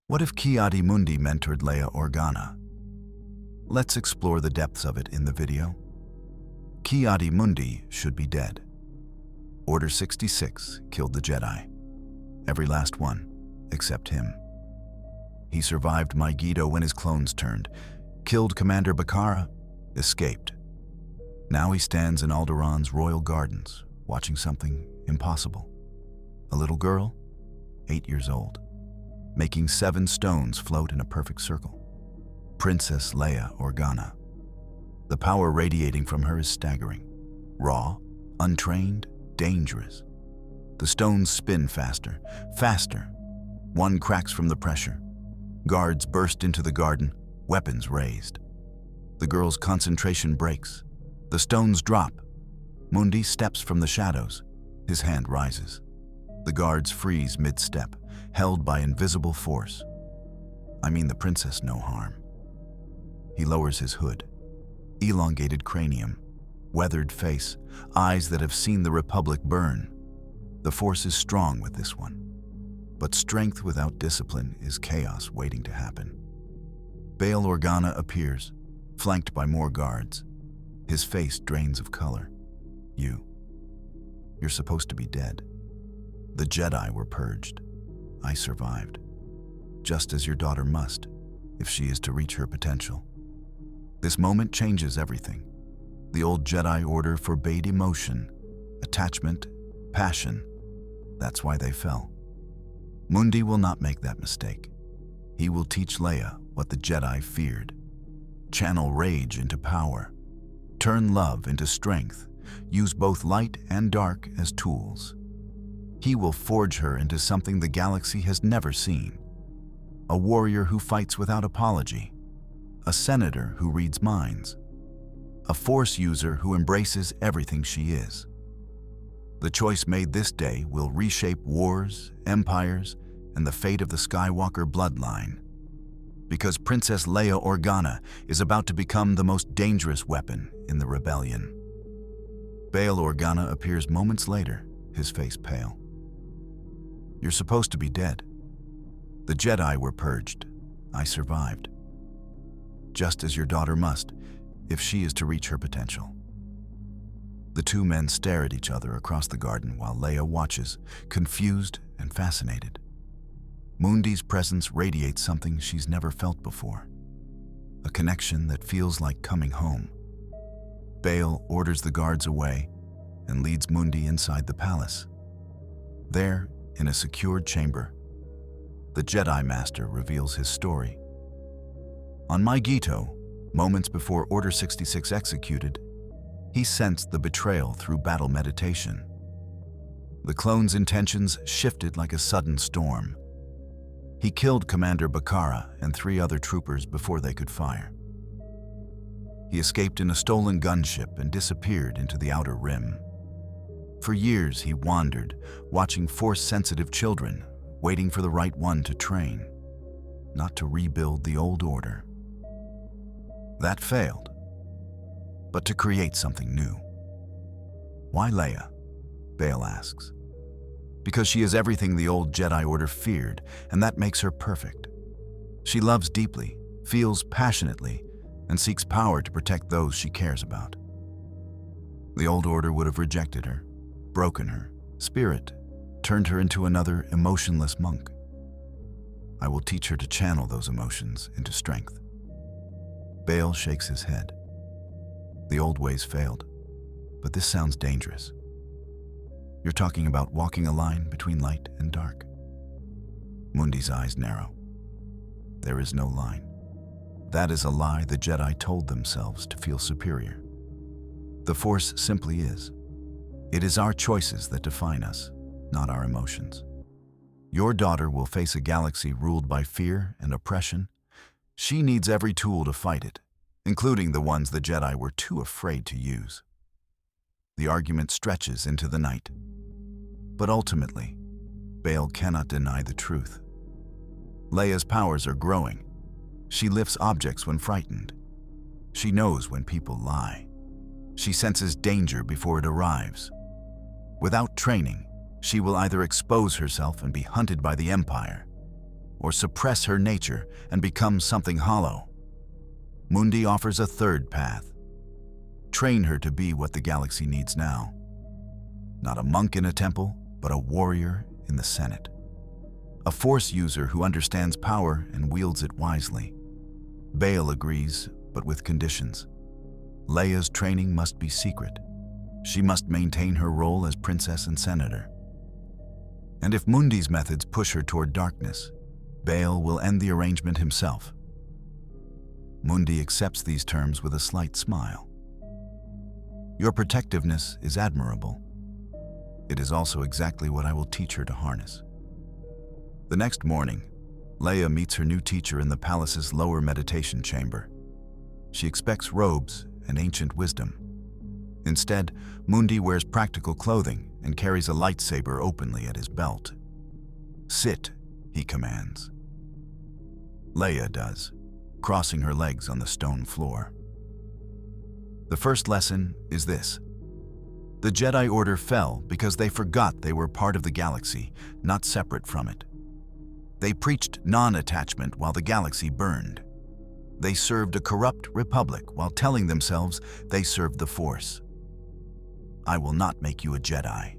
What if Ki-Adi-Mundi mentored Leia Organa? Let's explore the depths of it in the video. Ki-Adi-Mundi should be dead. Order 66 killed the Jedi. Every last one, except him. He survived Megiddo when his clones turned, killed Commander Bakara, escaped. Now he stands in Alderaan's royal gardens, watching something impossible. A little girl, 8 years old, making 7 stones float in a perfect circle. Princess Leia Organa. The power radiating from her is staggering. Raw, untrained, dangerous. The stones spin faster, faster. One cracks from the pressure. Guards burst into the garden, weapons raised. The girl's concentration breaks. The stones drop. Mundi steps from the shadows. His hand rises. The guards freeze mid-step, held by invisible force. I mean the princess no harm. He lowers his hood. Elongated cranium, weathered face, eyes that have seen the Republic burn. The force is strong with this one. But strength without discipline is chaos waiting to happen. Bail Organa appears, flanked by more guards. His face drains of color. You're supposed to be dead. The Jedi were purged. I survived. Just as your daughter must, if she is to reach her potential. This moment changes everything. The old Jedi Order forbade emotion, attachment, passion. That's why they fell. Mundi will not make that mistake. He will teach Leia what the Jedi feared. Channel rage into power. Turn love into strength. Use both light and dark as tools. He will forge her into something the galaxy has never seen. A warrior who fights without apology. A senator who reads minds. A force user who embraces everything she is. The choice made this day will reshape wars, empires, and the fate of the Skywalker bloodline. Because Princess Leia Organa is about to become the most dangerous weapon in the rebellion. Bail Organa appears moments later, his face pale. You're supposed to be dead. The Jedi were purged. I survived. Just as your daughter must, if she is to reach her potential. The two men stare at each other across the garden while Leia watches, confused and fascinated. Mundi's presence radiates something she's never felt before. A connection that feels like coming home. Bail orders the guards away and leads Mundi inside the palace. There, in a secured chamber, the Jedi Master reveals his story. On Megiddo, moments before Order 66 executed, he sensed the betrayal through battle meditation. The clone's intentions shifted like a sudden storm. He killed Commander Bakara and 3 other troopers before they could fire. He escaped in a stolen gunship and disappeared into the Outer Rim. For years he wandered, watching Force-sensitive children, waiting for the right one to train, not to rebuild the old order. That failed, but to create something new. Why Leia? Bail asks. Because she is everything the old Jedi Order feared, and that makes her perfect. She loves deeply, feels passionately, and seeks power to protect those she cares about. The old order would have rejected her, broken her spirit, turned her into another emotionless monk. I will teach her to channel those emotions into strength. Bail shakes his head. The old ways failed, but this sounds dangerous. You're talking about walking a line between light and dark. Mundi's eyes narrow. There is no line. That is a lie the Jedi told themselves to feel superior. The Force simply is. It is our choices that define us, not our emotions. Your daughter will face a galaxy ruled by fear and oppression. She needs every tool to fight it, including the ones the Jedi were too afraid to use. The argument stretches into the night. But ultimately, Bail cannot deny the truth. Leia's powers are growing. She lifts objects when frightened. She knows when people lie. She senses danger before it arrives. Without training, she will either expose herself and be hunted by the Empire, or suppress her nature and become something hollow. Mundi offers a third path. Train her to be what the galaxy needs now. Not a monk in a temple, but a warrior in the Senate. A Force user who understands power and wields it wisely. Bail agrees, but with conditions. Leia's training must be secret. She must maintain her role as princess and senator. And if Mundi's methods push her toward darkness, Bail will end the arrangement himself. Mundi accepts these terms with a slight smile. Your protectiveness is admirable. It is also exactly what I will teach her to harness. The next morning, Leia meets her new teacher in the palace's lower meditation chamber. She expects robes and ancient wisdom. Instead, Mundi wears practical clothing and carries a lightsaber openly at his belt. "Sit," he commands. Leia does, crossing her legs on the stone floor. The first lesson is this. The Jedi Order fell because they forgot they were part of the galaxy, not separate from it. They preached non-attachment while the galaxy burned. They served a corrupt republic while telling themselves they served the Force. I will not make you a Jedi.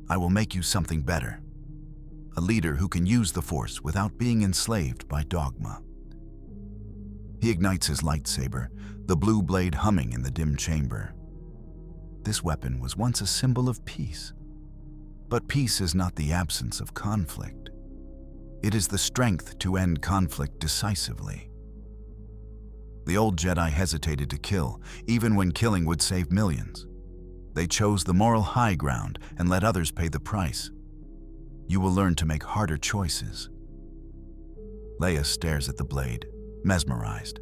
I will make you something better. A leader who can use the Force without being enslaved by dogma. He ignites his lightsaber, the blue blade humming in the dim chamber. This weapon was once a symbol of peace. But peace is not the absence of conflict. It is the strength to end conflict decisively. The old Jedi hesitated to kill, even when killing would save millions. They chose the moral high ground and let others pay the price. You will learn to make harder choices. Leia stares at the blade, mesmerized.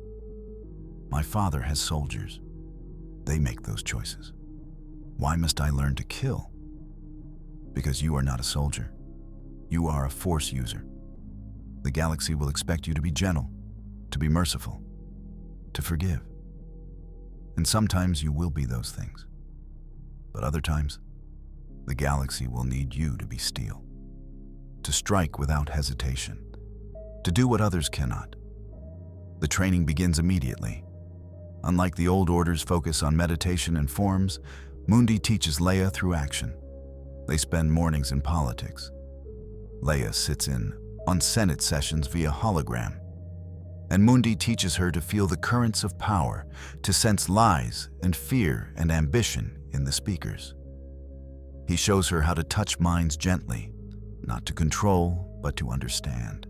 My father has soldiers. They make those choices. Why must I learn to kill? Because you are not a soldier. You are a Force user. The galaxy will expect you to be gentle, to be merciful, to forgive. And sometimes you will be those things. But other times, the galaxy will need you to be steel, to strike without hesitation, to do what others cannot. The training begins immediately. Unlike the old order's focus on meditation and forms, Mundi teaches Leia through action. They spend mornings in politics. Leia sits in on Senate sessions via hologram. And Mundi teaches her to feel the currents of power, to sense lies and fear and ambition in the speakers. He shows her how to touch minds gently, not to control, but to understand.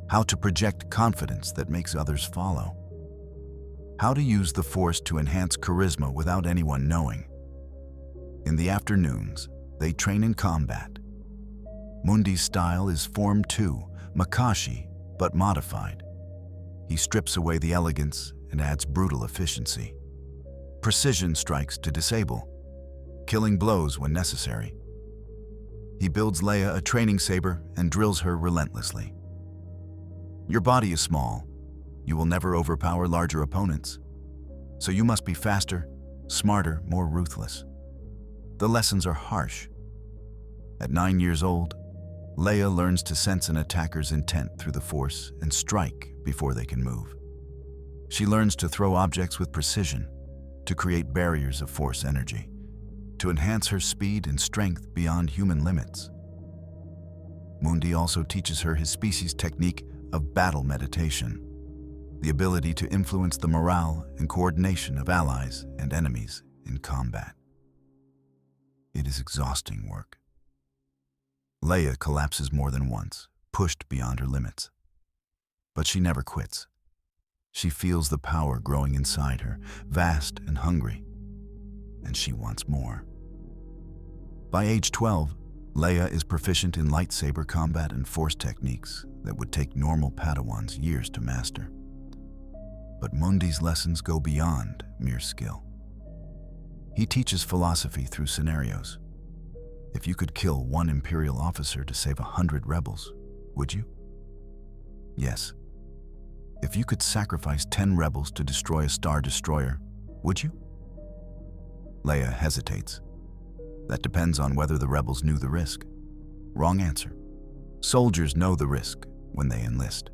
How to project confidence that makes others follow. How to use the Force to enhance charisma without anyone knowing. In the afternoons, they train in combat. Mundi's style is Form 2, Makashi, but modified. He strips away the elegance and adds brutal efficiency. Precision strikes to disable, killing blows when necessary. He builds Leia a training saber and drills her relentlessly. Your body is small. You will never overpower larger opponents. So you must be faster, smarter, more ruthless. The lessons are harsh. At 9 years old, Leia learns to sense an attacker's intent through the Force and strike before they can move. She learns to throw objects with precision, to create barriers of Force energy, to enhance her speed and strength beyond human limits. Mundi also teaches her his species' technique of battle meditation, the ability to influence the morale and coordination of allies and enemies in combat. It is exhausting work. Leia collapses more than once, pushed beyond her limits. But she never quits. She feels the power growing inside her, vast and hungry, and she wants more. By age 12, Leia is proficient in lightsaber combat and Force techniques that would take normal Padawans years to master. But Mundi's lessons go beyond mere skill. He teaches philosophy through scenarios. If you could kill one Imperial officer to save 100 rebels, would you? Yes. If you could sacrifice 10 rebels to destroy a Star Destroyer, would you? Leia hesitates. That depends on whether the rebels knew the risk. Wrong answer. Soldiers know the risk, when they enlist.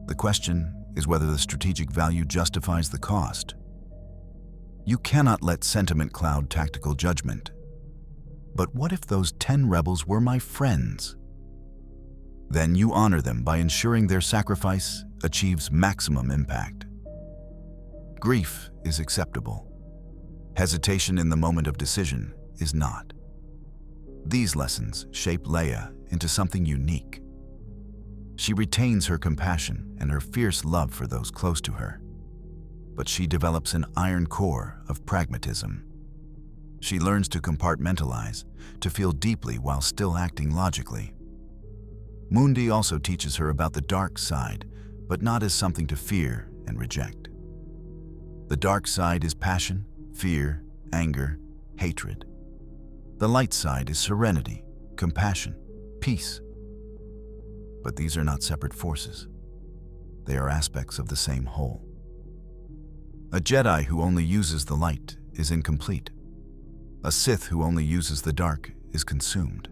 The question is whether the strategic value justifies the cost. You cannot let sentiment cloud tactical judgment. But what if those 10 rebels were my friends? Then you honor them by ensuring their sacrifice achieves maximum impact. Grief is acceptable. Hesitation in the moment of decision is not. These lessons shape Leia into something unique. She retains her compassion and her fierce love for those close to her. But she develops an iron core of pragmatism. She learns to compartmentalize, to feel deeply while still acting logically. Mundi also teaches her about the dark side, but not as something to fear and reject. The dark side is passion, fear, anger, hatred. The light side is serenity, compassion, peace. But these are not separate forces. They are aspects of the same whole. A Jedi who only uses the light is incomplete. A Sith who only uses the dark is consumed.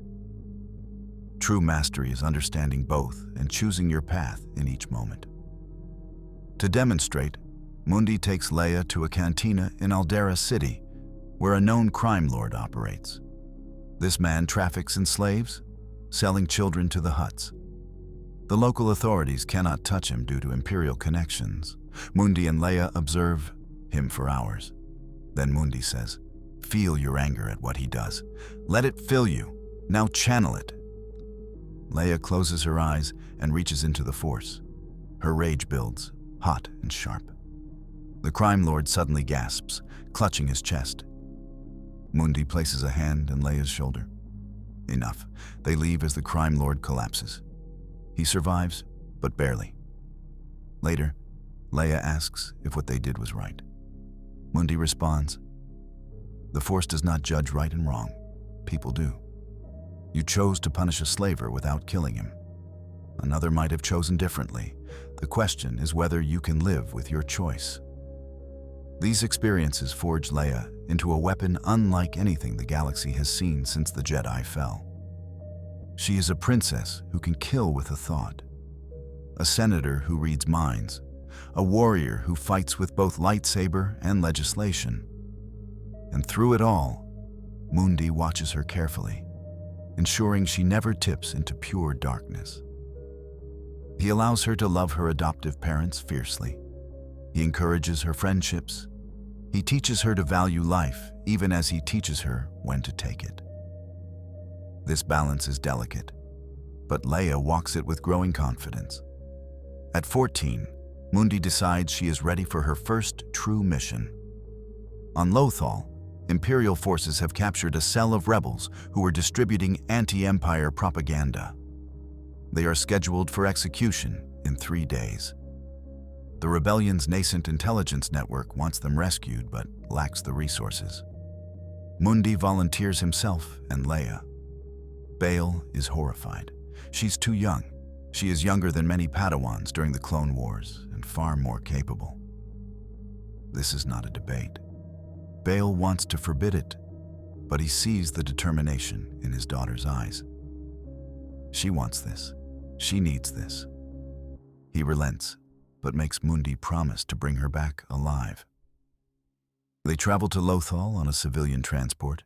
True mastery is understanding both and choosing your path in each moment. To demonstrate, Mundi takes Leia to a cantina in Aldera City, where a known crime lord operates. This man traffics in slaves, selling children to the Hutts. The local authorities cannot touch him due to Imperial connections. Mundi and Leia observe him for hours. Then Mundi says, "Feel your anger at what he does. Let it fill you. Now channel it." Leia closes her eyes and reaches into the Force. Her rage builds, hot and sharp. The crime lord suddenly gasps, clutching his chest. Mundi places a hand on Leia's shoulder. Enough. They leave as the crime lord collapses. He survives, but barely. Later, Leia asks if what they did was right. Mundi responds, "The Force does not judge right and wrong. People do. You chose to punish a slaver without killing him. Another might have chosen differently. The question is whether you can live with your choice." These experiences forge Leia into a weapon unlike anything the galaxy has seen since the Jedi fell. She is a princess who can kill with a thought, a senator who reads minds, a warrior who fights with both lightsaber and legislation. And through it all, Mundi watches her carefully, ensuring she never tips into pure darkness. He allows her to love her adoptive parents fiercely. He encourages her friendships. He teaches her to value life, even as he teaches her when to take it. This balance is delicate, but Leia walks it with growing confidence. At 14, Mundi decides she is ready for her first true mission. On Lothal, Imperial forces have captured a cell of rebels who were distributing anti-Empire propaganda. They are scheduled for execution in 3 days. The rebellion's nascent intelligence network wants them rescued but lacks the resources. Mundi volunteers himself and Leia. Bail is horrified. She's too young. She is younger than many Padawans during the Clone Wars and far more capable. This is not a debate. Bail wants to forbid it, but he sees the determination in his daughter's eyes. She wants this. She needs this. He relents, but makes Mundi promise to bring her back alive. They travel to Lothal on a civilian transport,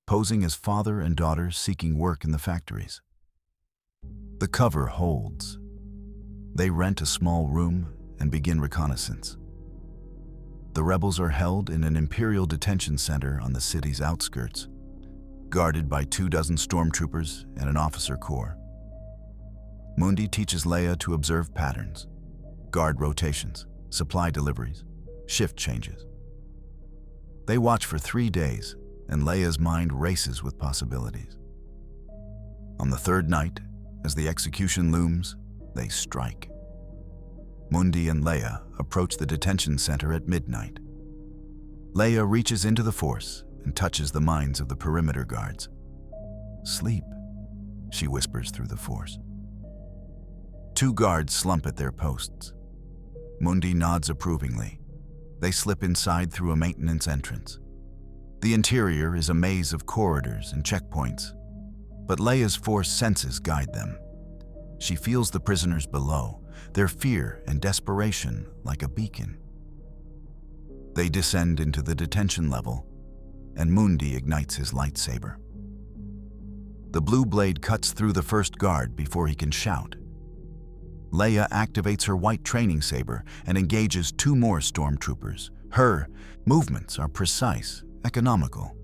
posing as father and daughter seeking work in the factories. The cover holds. They rent a small room and begin reconnaissance. The rebels are held in an Imperial detention center on the city's outskirts, guarded by 24 stormtroopers and an officer corps. Mundi teaches Leia to observe patterns, guard rotations, supply deliveries, shift changes. They watch for 3 days, and Leia's mind races with possibilities. On the third night, as the execution looms, they strike. Mundi and Leia approach the detention center at midnight. Leia reaches into the Force and touches the minds of the perimeter guards. "Sleep," she whispers through the Force. 2 guards slump at their posts. Mundi nods approvingly. They slip inside through a maintenance entrance. The interior is a maze of corridors and checkpoints, but Leia's Force senses guide them. She feels the prisoners below, their fear and desperation like a beacon. They descend into the detention level, and Mundi ignites his lightsaber. The blue blade cuts through the first guard before he can shout. Leia activates her white training saber and engages 2 more stormtroopers. Her movements are precise, economical.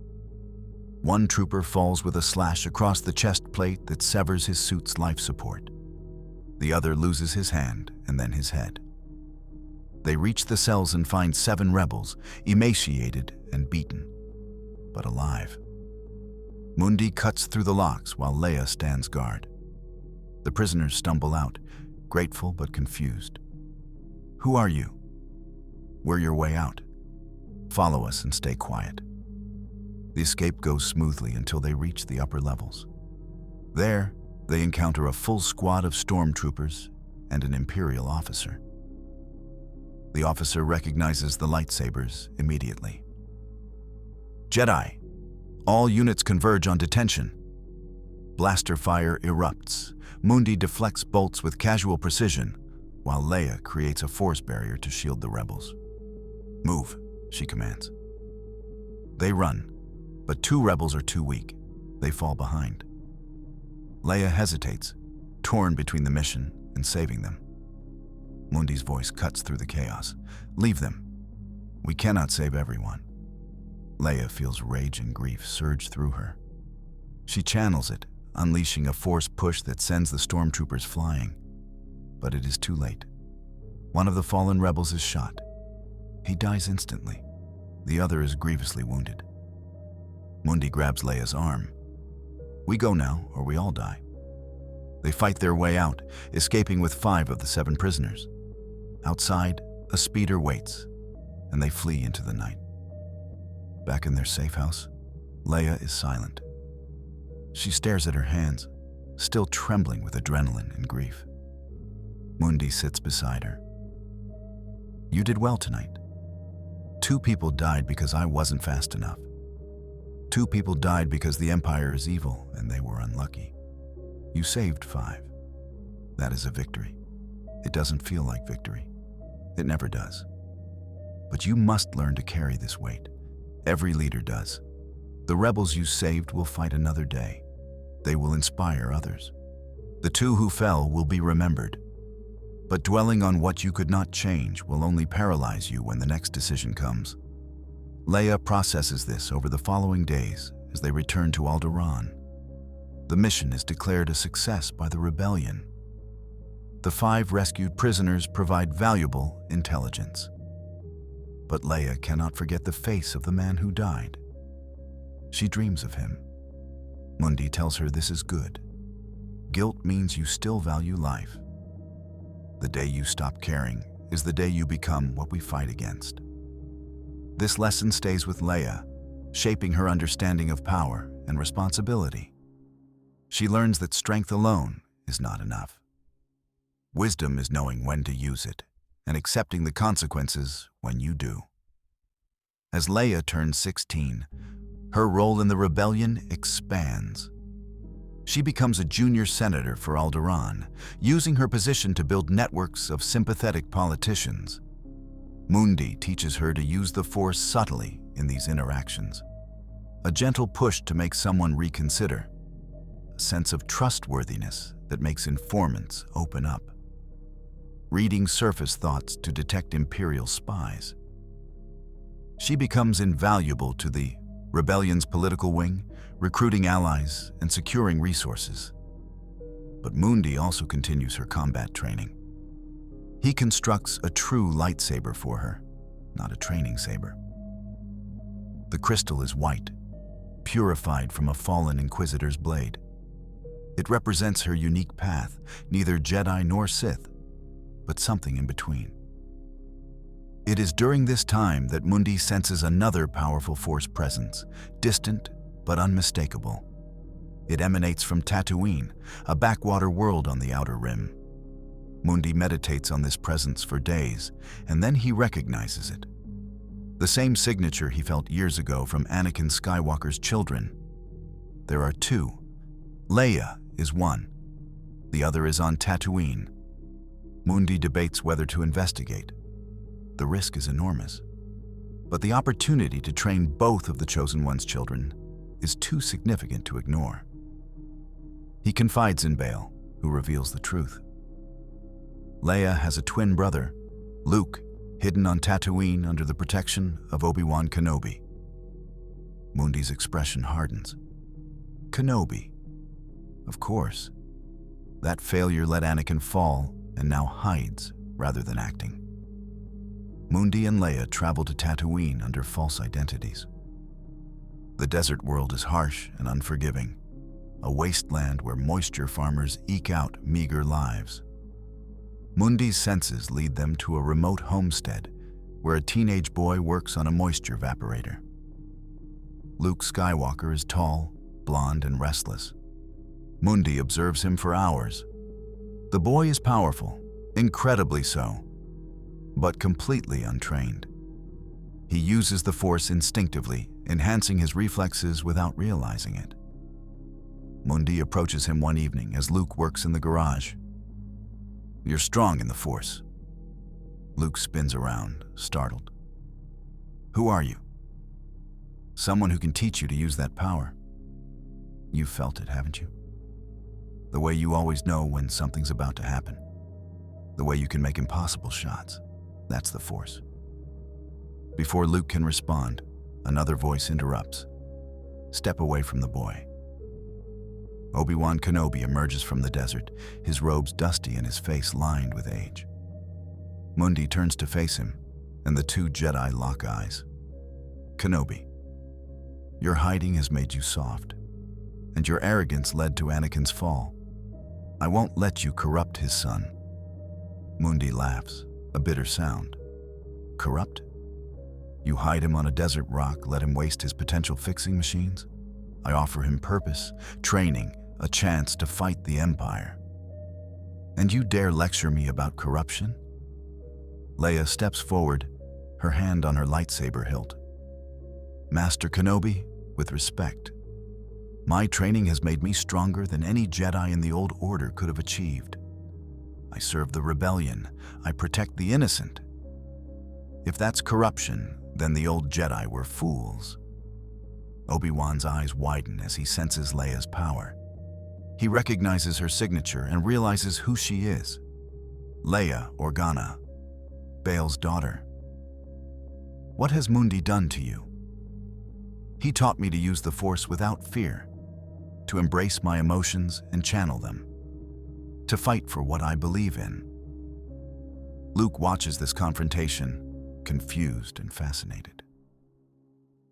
One trooper falls with a slash across the chest plate that severs his suit's life support. The other loses his hand and then his head. They reach the cells and find 7 rebels, emaciated and beaten, but alive. Mundi cuts through the locks while Leia stands guard. The prisoners stumble out, grateful but confused. "Who are you?" "We're your way out. Follow us and stay quiet." The escape goes smoothly until they reach the upper levels. There, they encounter a full squad of stormtroopers and an Imperial officer. The officer recognizes the lightsabers immediately. "Jedi, all units converge on detention." Blaster fire erupts. Mundi deflects bolts with casual precision, while Leia creates a force barrier to shield the rebels. "Move," she commands. They run, but 2 rebels are too weak. They fall behind. Leia hesitates, torn between the mission and saving them. Mundi's voice cuts through the chaos. "Leave them. We cannot save everyone." Leia feels rage and grief surge through her. She channels it, unleashing a force push that sends the stormtroopers flying. But it is too late. One of the fallen rebels is shot. He dies instantly. The other is grievously wounded. Mundi grabs Leia's arm. "We go now, or we all die." They fight their way out, escaping with 5 of the 7 prisoners. Outside, a speeder waits, and they flee into the night. Back in their safe house, Leia is silent. She stares at her hands, still trembling with adrenaline and grief. Mundi sits beside her. "You did well tonight. 2 people died because I wasn't fast enough. 2 people died because the Empire is evil and they were unlucky. You saved 5. That is a victory. It doesn't feel like victory. It never does. But you must learn to carry this weight. Every leader does. The rebels you saved will fight another day. They will inspire others. The 2 who fell will be remembered. But dwelling on what you could not change will only paralyze you when the next decision comes." Leia processes this over the following days as they return to Alderaan. The mission is declared a success by the rebellion. The 5 rescued prisoners provide valuable intelligence. But Leia cannot forget the face of the man who died. She dreams of him. Mundi tells her this is good. Guilt means you still value life. The day you stop caring is the day you become what we fight against. This lesson stays with Leia, shaping her understanding of power and responsibility. She learns that strength alone is not enough. Wisdom is knowing when to use it and accepting the consequences when you do. As Leia turns 16, her role in the rebellion expands. She becomes a junior senator for Alderaan, using her position to build networks of sympathetic politicians. Mundi teaches her to use the Force subtly in these interactions. A gentle push to make someone reconsider. A sense of trustworthiness that makes informants open up. Reading surface thoughts to detect Imperial spies. She becomes invaluable to the rebellion's political wing, recruiting allies and securing resources. But Mundi also continues her combat training. He constructs a true lightsaber for her, not a training saber. The crystal is white, purified from a fallen Inquisitor's blade. It represents her unique path, neither Jedi nor Sith, but something in between. It is during this time that Mundi senses another powerful Force presence, distant but unmistakable. It emanates from Tatooine, a backwater world on the Outer Rim. Mundi meditates on this presence for days, and then he recognizes it. The same signature he felt years ago from Anakin Skywalker's children. There are 2. Leia is one. The other is on Tatooine. Mundi debates whether to investigate. The risk is enormous, but the opportunity to train both of the Chosen One's children is too significant to ignore. He confides in Bail, who reveals the truth. Leia has a twin brother, Luke, hidden on Tatooine under the protection of Obi-Wan Kenobi. Mundi's expression hardens. Kenobi. Of course. That failure let Anakin fall and now hides rather than acting. Mundi and Leia travel to Tatooine under false identities. The desert world is harsh and unforgiving, a wasteland where moisture farmers eke out meager lives. Mundi's senses lead them to a remote homestead where a teenage boy works on a moisture evaporator. Luke Skywalker is tall, blonde, and restless. Mundi observes him for hours. The boy is powerful, incredibly so, but completely untrained. He uses the Force instinctively, enhancing his reflexes without realizing it. Mundi approaches him one evening as Luke works in the garage. "You're strong in the Force." Luke spins around, startled. "Who are you?" "Someone who can teach you to use that power." "You've felt it, haven't you? The way you always know when something's about to happen. The way you can make impossible shots. That's the Force." Before Luke can respond, another voice interrupts. "Step away from the boy." Obi-Wan Kenobi emerges from the desert, his robes dusty and his face lined with age. Mundi turns to face him, and the two Jedi lock eyes. "Kenobi, your hiding has made you soft, and your arrogance led to Anakin's fall. I won't let you corrupt his son." Mundi laughs, a bitter sound. "Corrupt? You hide him on a desert rock, let him waste his potential fixing machines? I offer him purpose, training, a chance to fight the Empire. And you dare lecture me about corruption?" Leia steps forward, her hand on her lightsaber hilt. "Master Kenobi, with respect, my training has made me stronger than any Jedi in the Old Order could have achieved. I serve the rebellion, I protect the innocent. If that's corruption, then the old Jedi were fools." Obi-Wan's eyes widen as he senses Leia's power. He recognizes her signature and realizes who she is. Leia Organa, Bail's daughter. "What has Mundi done to you?" "He taught me to use the Force without fear, to embrace my emotions and channel them, to fight for what I believe in." Luke watches this confrontation, confused and fascinated.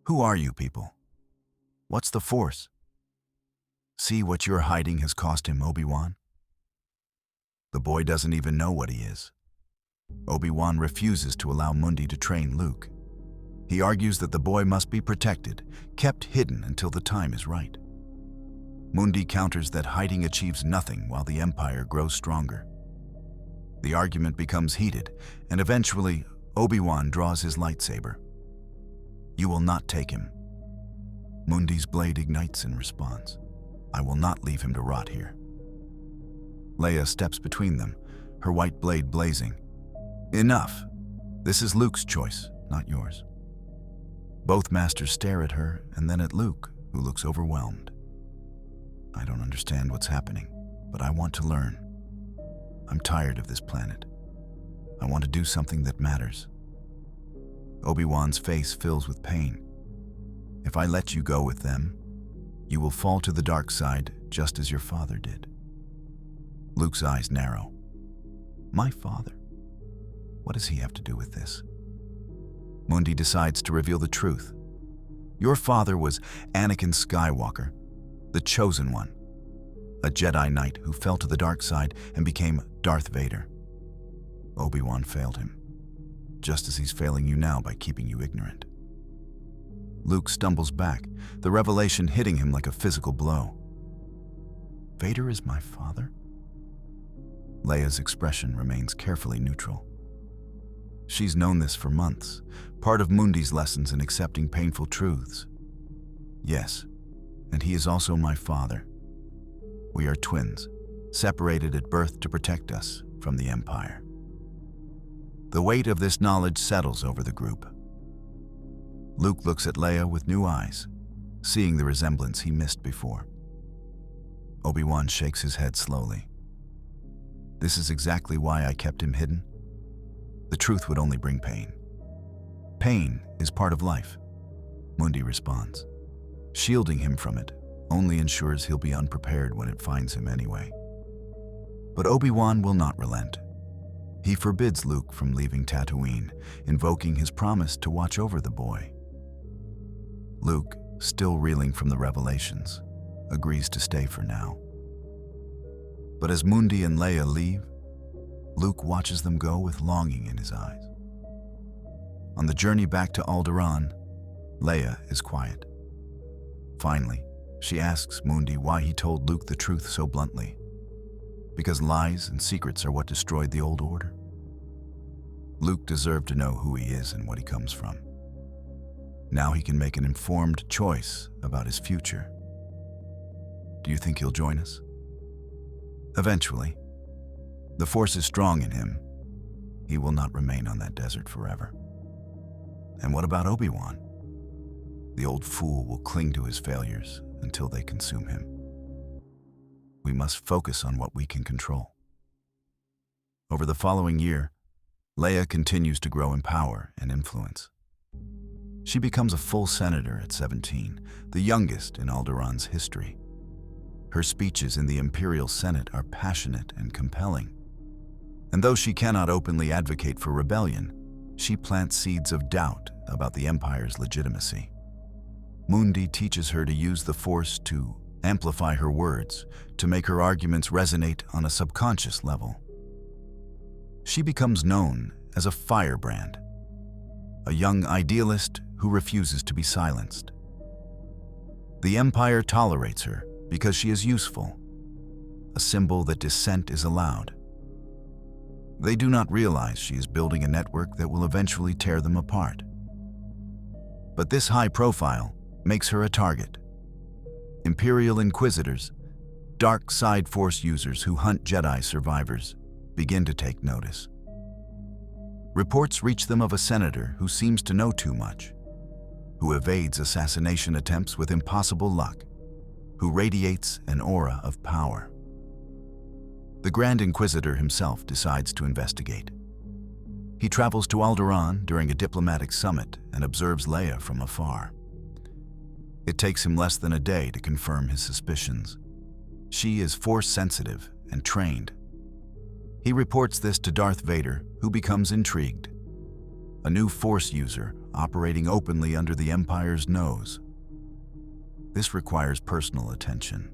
"Who are you people? What's the Force? See what your hiding has cost him, Obi-Wan?" The boy doesn't even know what he is. Obi-Wan refuses to allow Mundi to train Luke. He argues that the boy must be protected, kept hidden until the time is right. Mundi counters that hiding achieves nothing while the Empire grows stronger. The argument becomes heated, and eventually, Obi-Wan draws his lightsaber. "You will not take him." Mundi's blade ignites in response. "I will not leave him to rot here." Leia steps between them, her white blade blazing. "Enough! This is Luke's choice, not yours." Both masters stare at her and then at Luke, who looks overwhelmed. "I don't understand what's happening, but I want to learn. I'm tired of this planet. I want to do something that matters." Obi-Wan's face fills with pain. "If I let you go with them, you will fall to the dark side just as your father did." Luke's eyes narrow. "My father? What does he have to do with this?" Mundi decides to reveal the truth. "Your father was Anakin Skywalker, the Chosen One, a Jedi Knight who fell to the dark side and became Darth Vader. Obi-Wan failed him, just as he's failing you now by keeping you ignorant." Luke stumbles back, the revelation hitting him like a physical blow. "Vader is my father?" Leia's expression remains carefully neutral. She's known this for months, part of Mundi's lessons in accepting painful truths. "Yes, and he is also my father. We are twins, separated at birth to protect us from the Empire. The weight of this knowledge settles over the group. Luke looks at Leia with new eyes, seeing the resemblance he missed before. Obi-Wan shakes his head slowly. This is exactly why I kept him hidden. The truth would only bring pain. Pain is part of life, Mundi responds. Shielding him from it only ensures he'll be unprepared when it finds him anyway. But Obi-Wan will not relent. He forbids Luke from leaving Tatooine, invoking his promise to watch over the boy. Luke, still reeling from the revelations, agrees to stay for now. But as Mundi and Leia leave, Luke watches them go with longing in his eyes. On the journey back to Alderaan, Leia is quiet. Finally, she asks Mundi why he told Luke the truth so bluntly. Because lies and secrets are what destroyed the old order. Luke deserved to know who he is and what he comes from. Now he can make an informed choice about his future. Do you think he'll join us? Eventually. The Force is strong in him. He will not remain on that desert forever. And what about Obi-Wan? The old fool will cling to his failures until they consume him. We must focus on what we can control. Over the following year, Leia continues to grow in power and influence. She becomes a full senator at 17, the youngest in Alderaan's history. Her speeches in the Imperial Senate are passionate and compelling. And though she cannot openly advocate for rebellion, she plants seeds of doubt about the Empire's legitimacy. Mundi teaches her to use the Force to amplify her words, to make her arguments resonate on a subconscious level. She becomes known as a firebrand, a young idealist who refuses to be silenced. The Empire tolerates her because she is useful, a symbol that dissent is allowed. They do not realize she is building a network that will eventually tear them apart. But this high profile makes her a target. Imperial Inquisitors, dark side Force users who hunt Jedi survivors, begin to take notice. Reports reach them of a senator who seems to know too much, who evades assassination attempts with impossible luck, who radiates an aura of power. The Grand Inquisitor himself decides to investigate. He travels to Alderaan during a diplomatic summit and observes Leia from afar. It takes him less than a day to confirm his suspicions. She is Force-sensitive and trained. He reports this to Darth Vader, who becomes intrigued. A new Force user operating openly under the Empire's nose. This requires personal attention.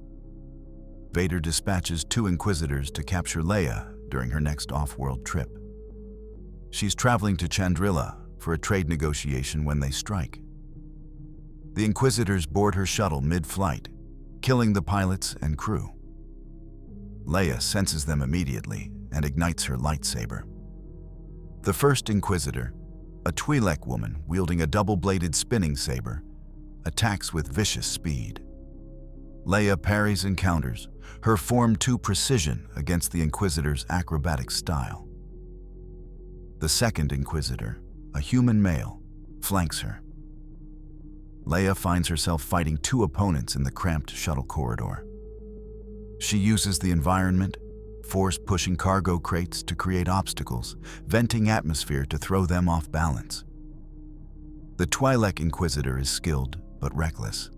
Vader dispatches 2 Inquisitors to capture Leia during her next off-world trip. She's traveling to Chandrila for a trade negotiation when they strike. The Inquisitors board her shuttle mid-flight, killing the pilots and crew. Leia senses them immediately and ignites her lightsaber. The first Inquisitor, a Twi'lek woman wielding a double-bladed spinning saber, attacks with vicious speed. Leia parries and counters, her form to precision against the Inquisitor's acrobatic style. The second Inquisitor, a human male, flanks her. Leia finds herself fighting 2 opponents in the cramped shuttle corridor. She uses the environment, Force-pushing cargo crates to create obstacles, venting atmosphere to throw them off balance. The Twi'lek Inquisitor is skilled but reckless.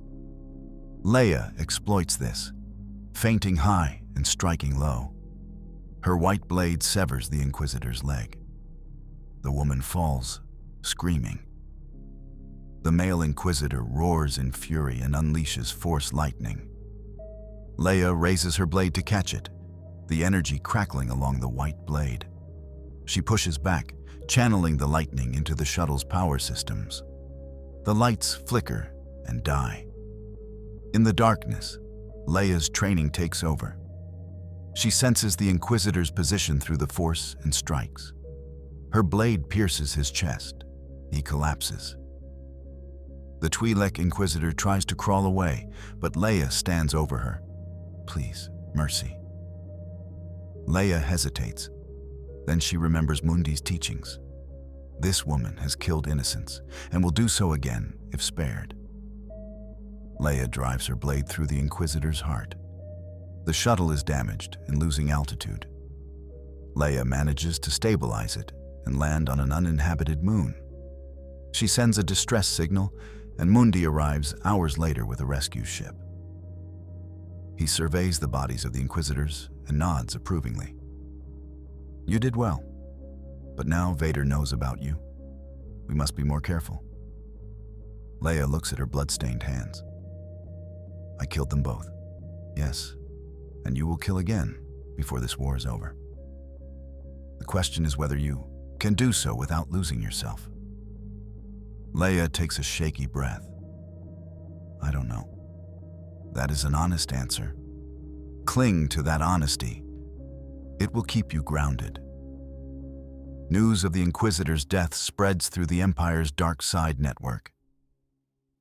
Leia exploits this, feinting high and striking low. Her white blade severs the Inquisitor's leg. The woman falls, screaming. The male Inquisitor roars in fury and unleashes Force lightning. Leia raises her blade to catch it, the energy crackling along the white blade. She pushes back, channeling the lightning into the shuttle's power systems. The lights flicker and die. In the darkness, Leia's training takes over. She senses the Inquisitor's position through the Force and strikes. Her blade pierces his chest. He collapses. The Twi'lek Inquisitor tries to crawl away, but Leia stands over her. Please, mercy. Leia hesitates. Then she remembers Mundi's teachings. This woman has killed innocents and will do so again if spared. Leia drives her blade through the Inquisitor's heart. The shuttle is damaged and losing altitude. Leia manages to stabilize it and land on an uninhabited moon. She sends a distress signal, and Mundi arrives hours later with a rescue ship. He surveys the bodies of the Inquisitors and nods approvingly. You did well, but now Vader knows about you. We must be more careful. Leia looks at her blood-stained hands. I killed them both. Yes, and you will kill again before this war is over. The question is whether you can do so without losing yourself. Leia takes a shaky breath. I don't know. That is an honest answer. Cling to that honesty. It will keep you grounded. News of the Inquisitor's death spreads through the Empire's dark side network.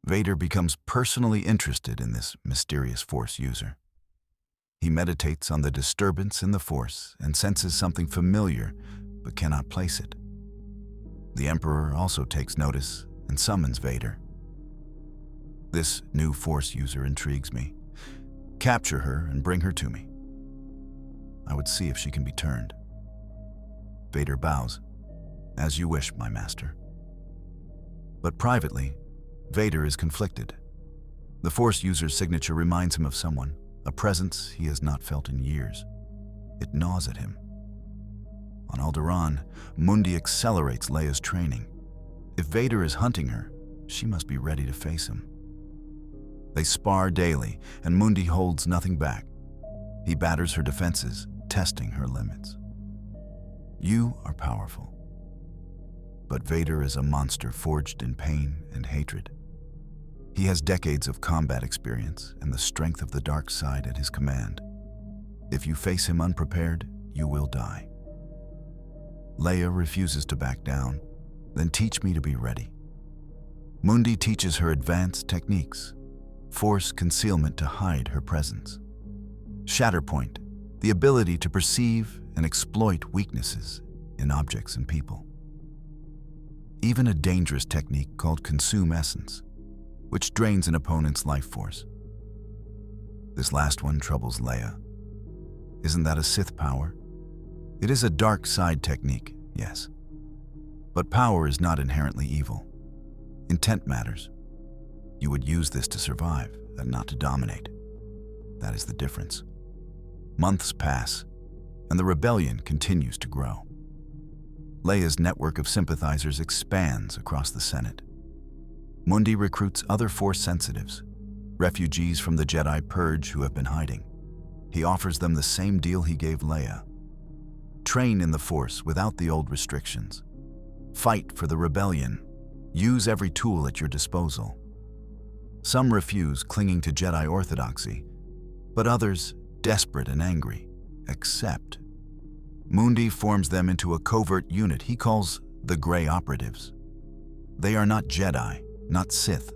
Vader becomes personally interested in this mysterious Force user. He meditates on the disturbance in the Force and senses something familiar, but cannot place it. The Emperor also takes notice and summons Vader. This new Force user intrigues me. Capture her and bring her to me. I would see if she can be turned. Vader bows. As you wish, my master. But privately, Vader is conflicted. The Force user's signature reminds him of someone, a presence he has not felt in years. It gnaws at him. On Alderaan, Mundi accelerates Leia's training. If Vader is hunting her, she must be ready to face him. They spar daily, and Mundi holds nothing back. He batters her defenses, testing her limits. You are powerful. But Vader is a monster forged in pain and hatred. He has decades of combat experience and the strength of the dark side at his command. If you face him unprepared, you will die. Leia refuses to back down. Then teach me to be ready. Mundi teaches her advanced techniques. Force concealment to hide her presence. Shatterpoint, the ability to perceive and exploit weaknesses in objects and people. Even a dangerous technique called Consume Essence, which drains an opponent's life force. This last one troubles Leia. Isn't that a Sith power? It is a dark side technique, yes. But power is not inherently evil. Intent matters. You would use this to survive and not to dominate. That is the difference. Months pass, and the rebellion continues to grow. Leia's network of sympathizers expands across the Senate. Mundi recruits other Force sensitives, refugees from the Jedi Purge who have been hiding. He offers them the same deal he gave Leia. Train in the Force without the old restrictions. Fight for the rebellion. Use every tool at your disposal. Some refuse, clinging to Jedi orthodoxy, but others, desperate and angry, accept. Mundi forms them into a covert unit he calls the Grey Operatives. They are not Jedi, not Sith,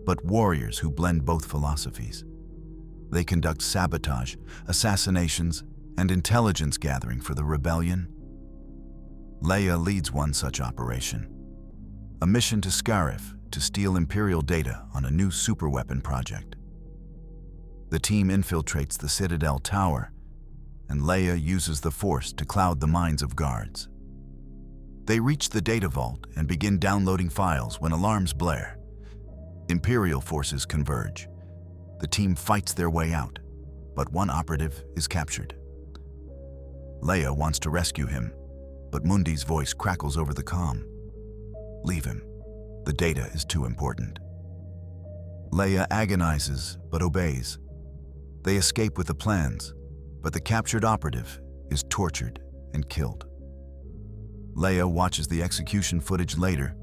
but warriors who blend both philosophies. They conduct sabotage, assassinations, and intelligence gathering for the rebellion. Leia leads one such operation. A mission to Scarif to steal Imperial data on a new superweapon project. The team infiltrates the Citadel Tower, and Leia uses the Force to cloud the minds of guards. They reach the data vault and begin downloading files when alarms blare. Imperial forces converge. The team fights their way out, but one operative is captured. Leia wants to rescue him, but Mundi's voice crackles over the comm. Leave him. The data is too important. Leia agonizes, but obeys. They escape with the plans, but the captured operative is tortured and killed. Leia watches the execution footage later,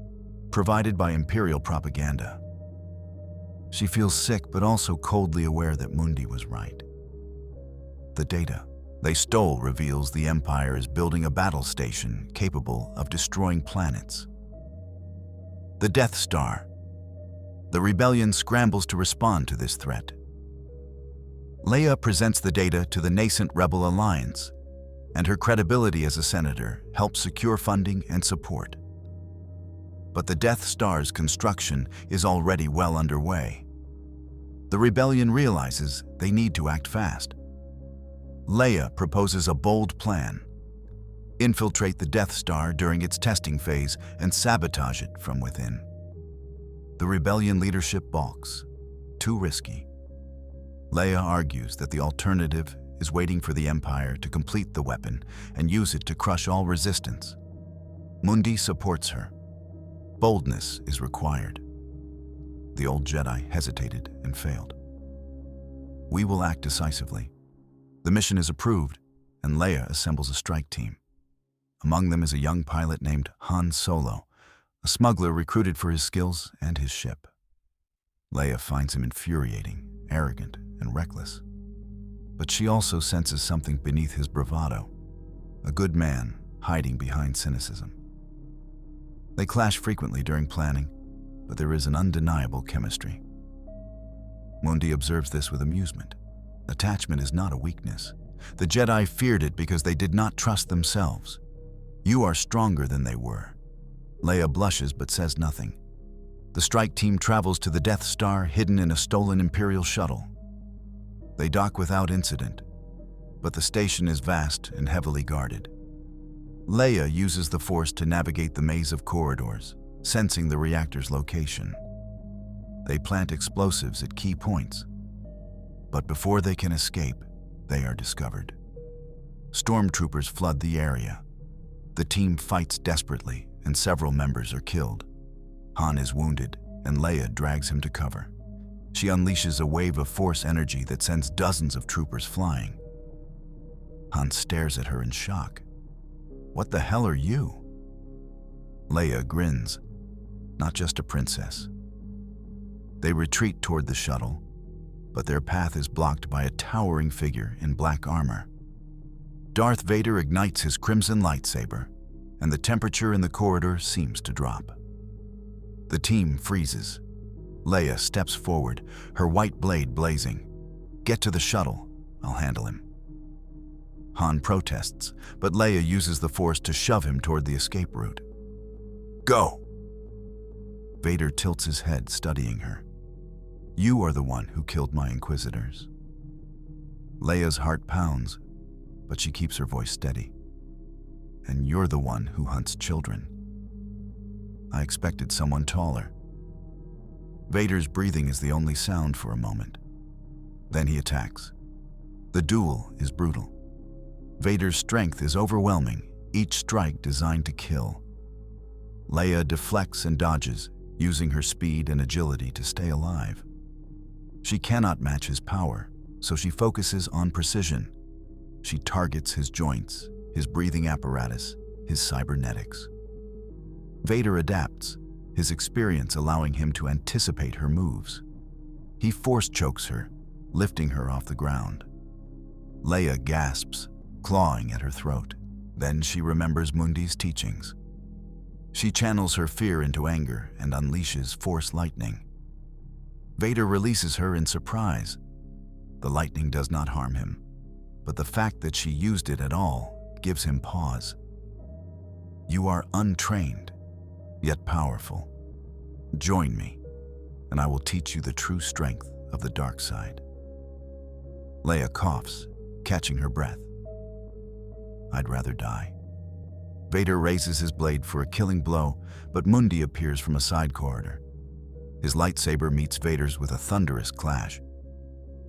provided by Imperial propaganda. She feels sick, but also coldly aware that Mundi was right. The data they stole reveals the Empire is building a battle station capable of destroying planets. The Death Star. The rebellion scrambles to respond to this threat. Leia presents the data to the nascent Rebel Alliance, and her credibility as a senator helps secure funding and support. But the Death Star's construction is already well underway. The rebellion realizes they need to act fast. Leia proposes a bold plan: infiltrate the Death Star during its testing phase and sabotage it from within. The rebellion leadership balks. Too risky. Leia argues that the alternative is waiting for the Empire to complete the weapon and use it to crush all resistance. Mundi supports her. Boldness is required. The old Jedi hesitated and failed. We will act decisively. The mission is approved, and Leia assembles a strike team. Among them is a young pilot named Han Solo, a smuggler recruited for his skills and his ship. Leia finds him infuriating, arrogant, and reckless. But she also senses something beneath his bravado, a good man hiding behind cynicism. They clash frequently during planning, but there is an undeniable chemistry. Mundi observes this with amusement. Attachment is not a weakness. The Jedi feared it because they did not trust themselves. You are stronger than they were. Leia blushes but says nothing. The strike team travels to the Death Star hidden in a stolen Imperial shuttle. They dock without incident, but the station is vast and heavily guarded. Leia uses the Force to navigate the maze of corridors, sensing the reactor's location. They plant explosives at key points, but before they can escape, they are discovered. Stormtroopers flood the area. The team fights desperately, and several members are killed. Han is wounded, and Leia drags him to cover. She unleashes a wave of Force energy that sends dozens of troopers flying. Han stares at her in shock. What the hell are you? Leia grins. Not just a princess. They retreat toward the shuttle, but their path is blocked by a towering figure in black armor. Darth Vader ignites his crimson lightsaber, and the temperature in the corridor seems to drop. The team freezes. Leia steps forward, her white blade blazing. Get to the shuttle, I'll handle him. Han protests, but Leia uses the Force to shove him toward the escape route. Go! Vader tilts his head, studying her. You are the one who killed my Inquisitors. Leia's heart pounds, but she keeps her voice steady. And you're the one who hunts children. I expected someone taller. Vader's breathing is the only sound for a moment. Then he attacks. The duel is brutal. Vader's strength is overwhelming, each strike designed to kill. Leia deflects and dodges, using her speed and agility to stay alive. She cannot match his power, so she focuses on precision. She targets his joints, his breathing apparatus, his cybernetics. Vader adapts, his experience allowing him to anticipate her moves. He force chokes her, lifting her off the ground. Leia gasps, clawing at her throat. Then she remembers Mundi's teachings. She channels her fear into anger and unleashes Force lightning. Vader releases her in surprise. The lightning does not harm him, but the fact that she used it at all gives him pause. You are untrained, yet powerful. Join me, and I will teach you the true strength of the dark side. Leia coughs, catching her breath. I'd rather die. Vader raises his blade for a killing blow, but Mundi appears from a side corridor. His lightsaber meets Vader's with a thunderous clash.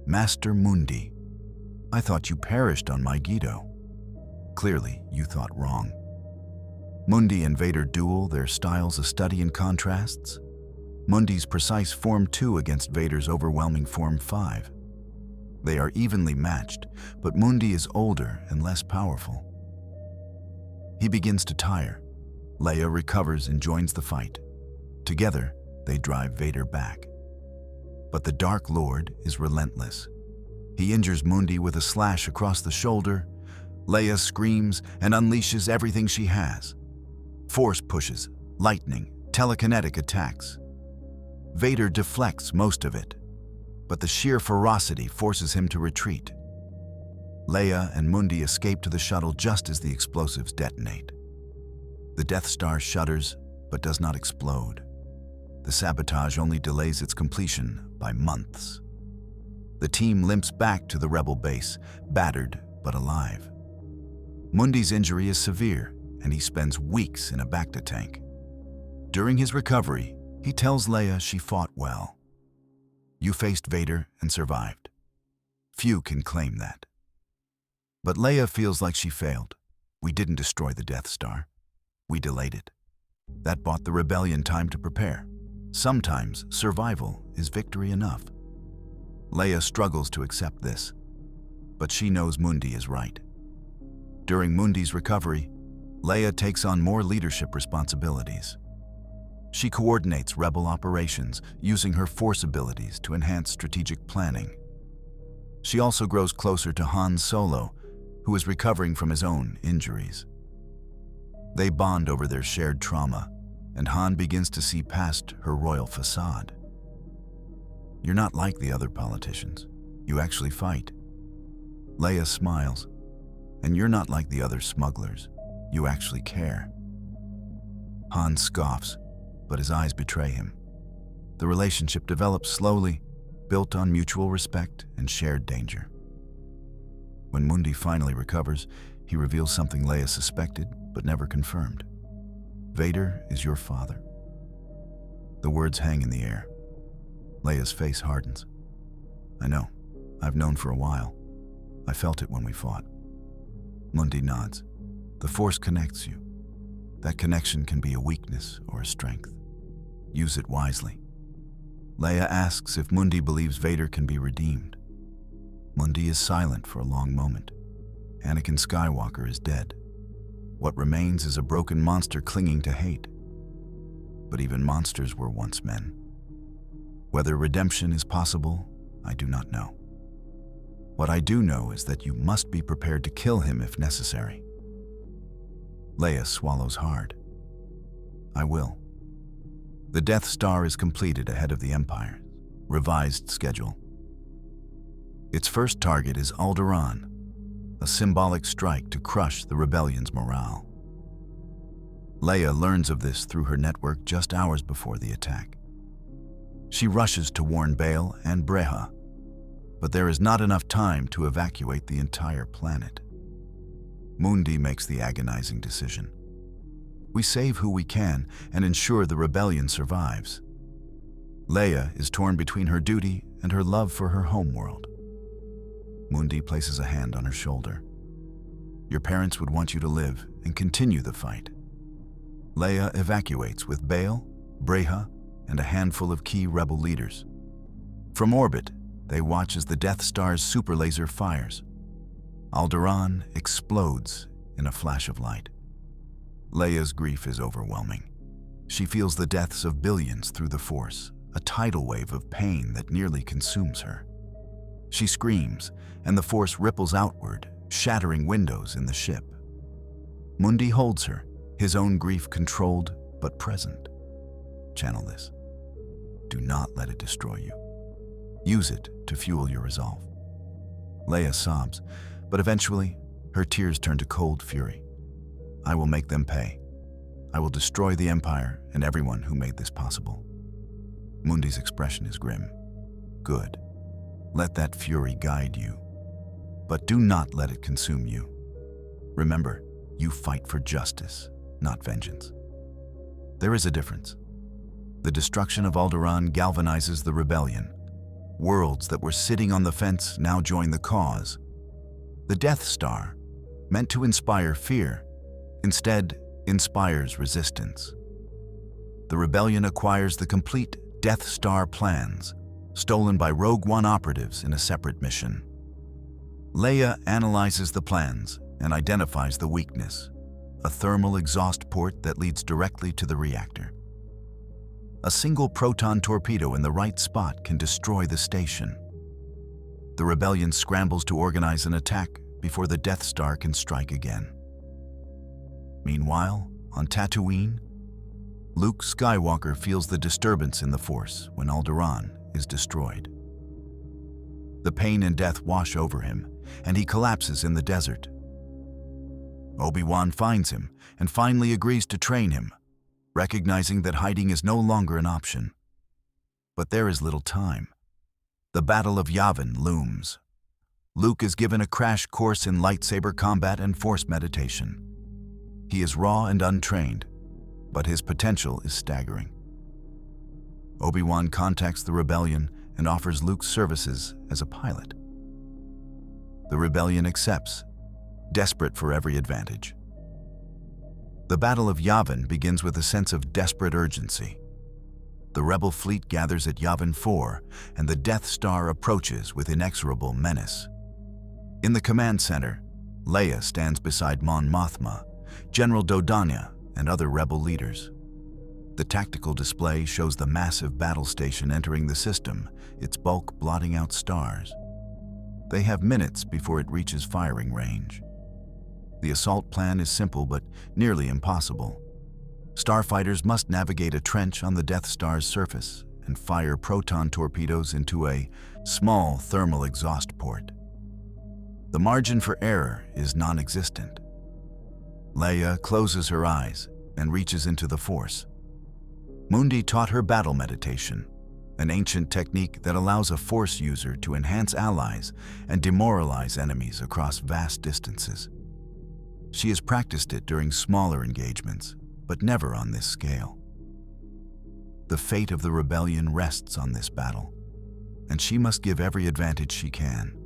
Master Mundi, I thought you perished on Megiddo. Clearly, you thought wrong. Mundi and Vader duel, their styles a study in contrasts. Mundi's precise Form 2 against Vader's overwhelming Form 5. They are evenly matched, but Mundi is older and less powerful. He begins to tire. Leia recovers and joins the fight. Together, they drive Vader back. But the Dark Lord is relentless. He injures Mundi with a slash across the shoulder. Leia screams and unleashes everything she has. Force pushes, lightning, telekinetic attacks. Vader deflects most of it, but the sheer ferocity forces him to retreat. Leia and Mundi escape to the shuttle just as the explosives detonate. The Death Star shudders but does not explode. The sabotage only delays its completion by months. The team limps back to the rebel base, battered but alive. Mundi's injury is severe, and he spends weeks in a Bacta tank. During his recovery, he tells Leia she fought well. You faced Vader and survived. Few can claim that. But Leia feels like she failed. We didn't destroy the Death Star. We delayed it. That bought the rebellion time to prepare. Sometimes survival is victory enough. Leia struggles to accept this, but she knows Mundi is right. During Mundi's recovery, Leia takes on more leadership responsibilities. She coordinates rebel operations, using her Force abilities to enhance strategic planning. She also grows closer to Han Solo, who is recovering from his own injuries. They bond over their shared trauma, and Han begins to see past her royal facade. You're not like the other politicians. You actually fight. Leia smiles. And you're not like the other smugglers. You actually care. Han scoffs, but his eyes betray him. The relationship develops slowly, built on mutual respect and shared danger. When Mundi finally recovers, he reveals something Leia suspected but never confirmed. Vader is your father. The words hang in the air. Leia's face hardens. I know. I've known for a while. I felt it when we fought. Mundi nods. The Force connects you. That connection can be a weakness or a strength. Use it wisely. Leia asks if Mundi believes Vader can be redeemed. Mundi is silent for a long moment. Anakin Skywalker is dead. What remains is a broken monster clinging to hate. But even monsters were once men. Whether redemption is possible, I do not know. What I do know is that you must be prepared to kill him if necessary. Leia swallows hard. I will. The Death Star is completed ahead of the Empire's revised schedule. Its first target is Alderaan, a symbolic strike to crush the rebellion's morale. Leia learns of this through her network just hours before the attack. She rushes to warn Bail and Breha, but there is not enough time to evacuate the entire planet. Mundi makes the agonizing decision. We save who we can and ensure the rebellion survives. Leia is torn between her duty and her love for her homeworld. Mundi places a hand on her shoulder. Your parents would want you to live and continue the fight. Leia evacuates with Bail, Breha, and a handful of key rebel leaders. From orbit, they watch as the Death Star's super laser fires. Alderaan explodes in a flash of light. Leia's grief is overwhelming. She feels the deaths of billions through the Force, a tidal wave of pain that nearly consumes her. She screams, and the Force ripples outward, shattering windows in the ship. Mundi holds her, his own grief controlled but present. Channel this. Do not let it destroy you. Use it to fuel your resolve. Leia sobs, but eventually, her tears turn to cold fury. I will make them pay. I will destroy the Empire and everyone who made this possible. Mundi's expression is grim. Good. Let that fury guide you. But do not let it consume you. Remember, you fight for justice, not vengeance. There is a difference. The destruction of Alderaan galvanizes the rebellion. Worlds that were sitting on the fence now join the cause. The Death Star, meant to inspire fear, instead inspires resistance. The rebellion acquires the complete Death Star plans, stolen by Rogue One operatives in a separate mission. Leia analyzes the plans and identifies the weakness, a thermal exhaust port that leads directly to the reactor. A single proton torpedo in the right spot can destroy the station. The rebellion scrambles to organize an attack before the Death Star can strike again. Meanwhile, on Tatooine, Luke Skywalker feels the disturbance in the Force when Alderaan is destroyed. The pain and death wash over him, and he collapses in the desert. Obi-Wan finds him and finally agrees to train him, recognizing that hiding is no longer an option. But there is little time. The Battle of Yavin looms. Luke is given a crash course in lightsaber combat and Force meditation. He is raw and untrained, but his potential is staggering. Obi-Wan contacts the rebellion and offers Luke's services as a pilot. The rebellion accepts, desperate for every advantage. The Battle of Yavin begins with a sense of desperate urgency. The rebel fleet gathers at Yavin 4, and the Death Star approaches with inexorable menace. In the command center, Leia stands beside Mon Mothma, General Dodania, and other rebel leaders. The tactical display shows the massive battle station entering the system, its bulk blotting out stars. They have minutes before it reaches firing range. The assault plan is simple but nearly impossible. Starfighters must navigate a trench on the Death Star's surface and fire proton torpedoes into a small thermal exhaust port. The margin for error is non-existent. Leia closes her eyes and reaches into the Force. Mundi taught her battle meditation, an ancient technique that allows a Force user to enhance allies and demoralize enemies across vast distances. She has practiced it during smaller engagements, but never on this scale. The fate of the rebellion rests on this battle, and she must give every advantage she can.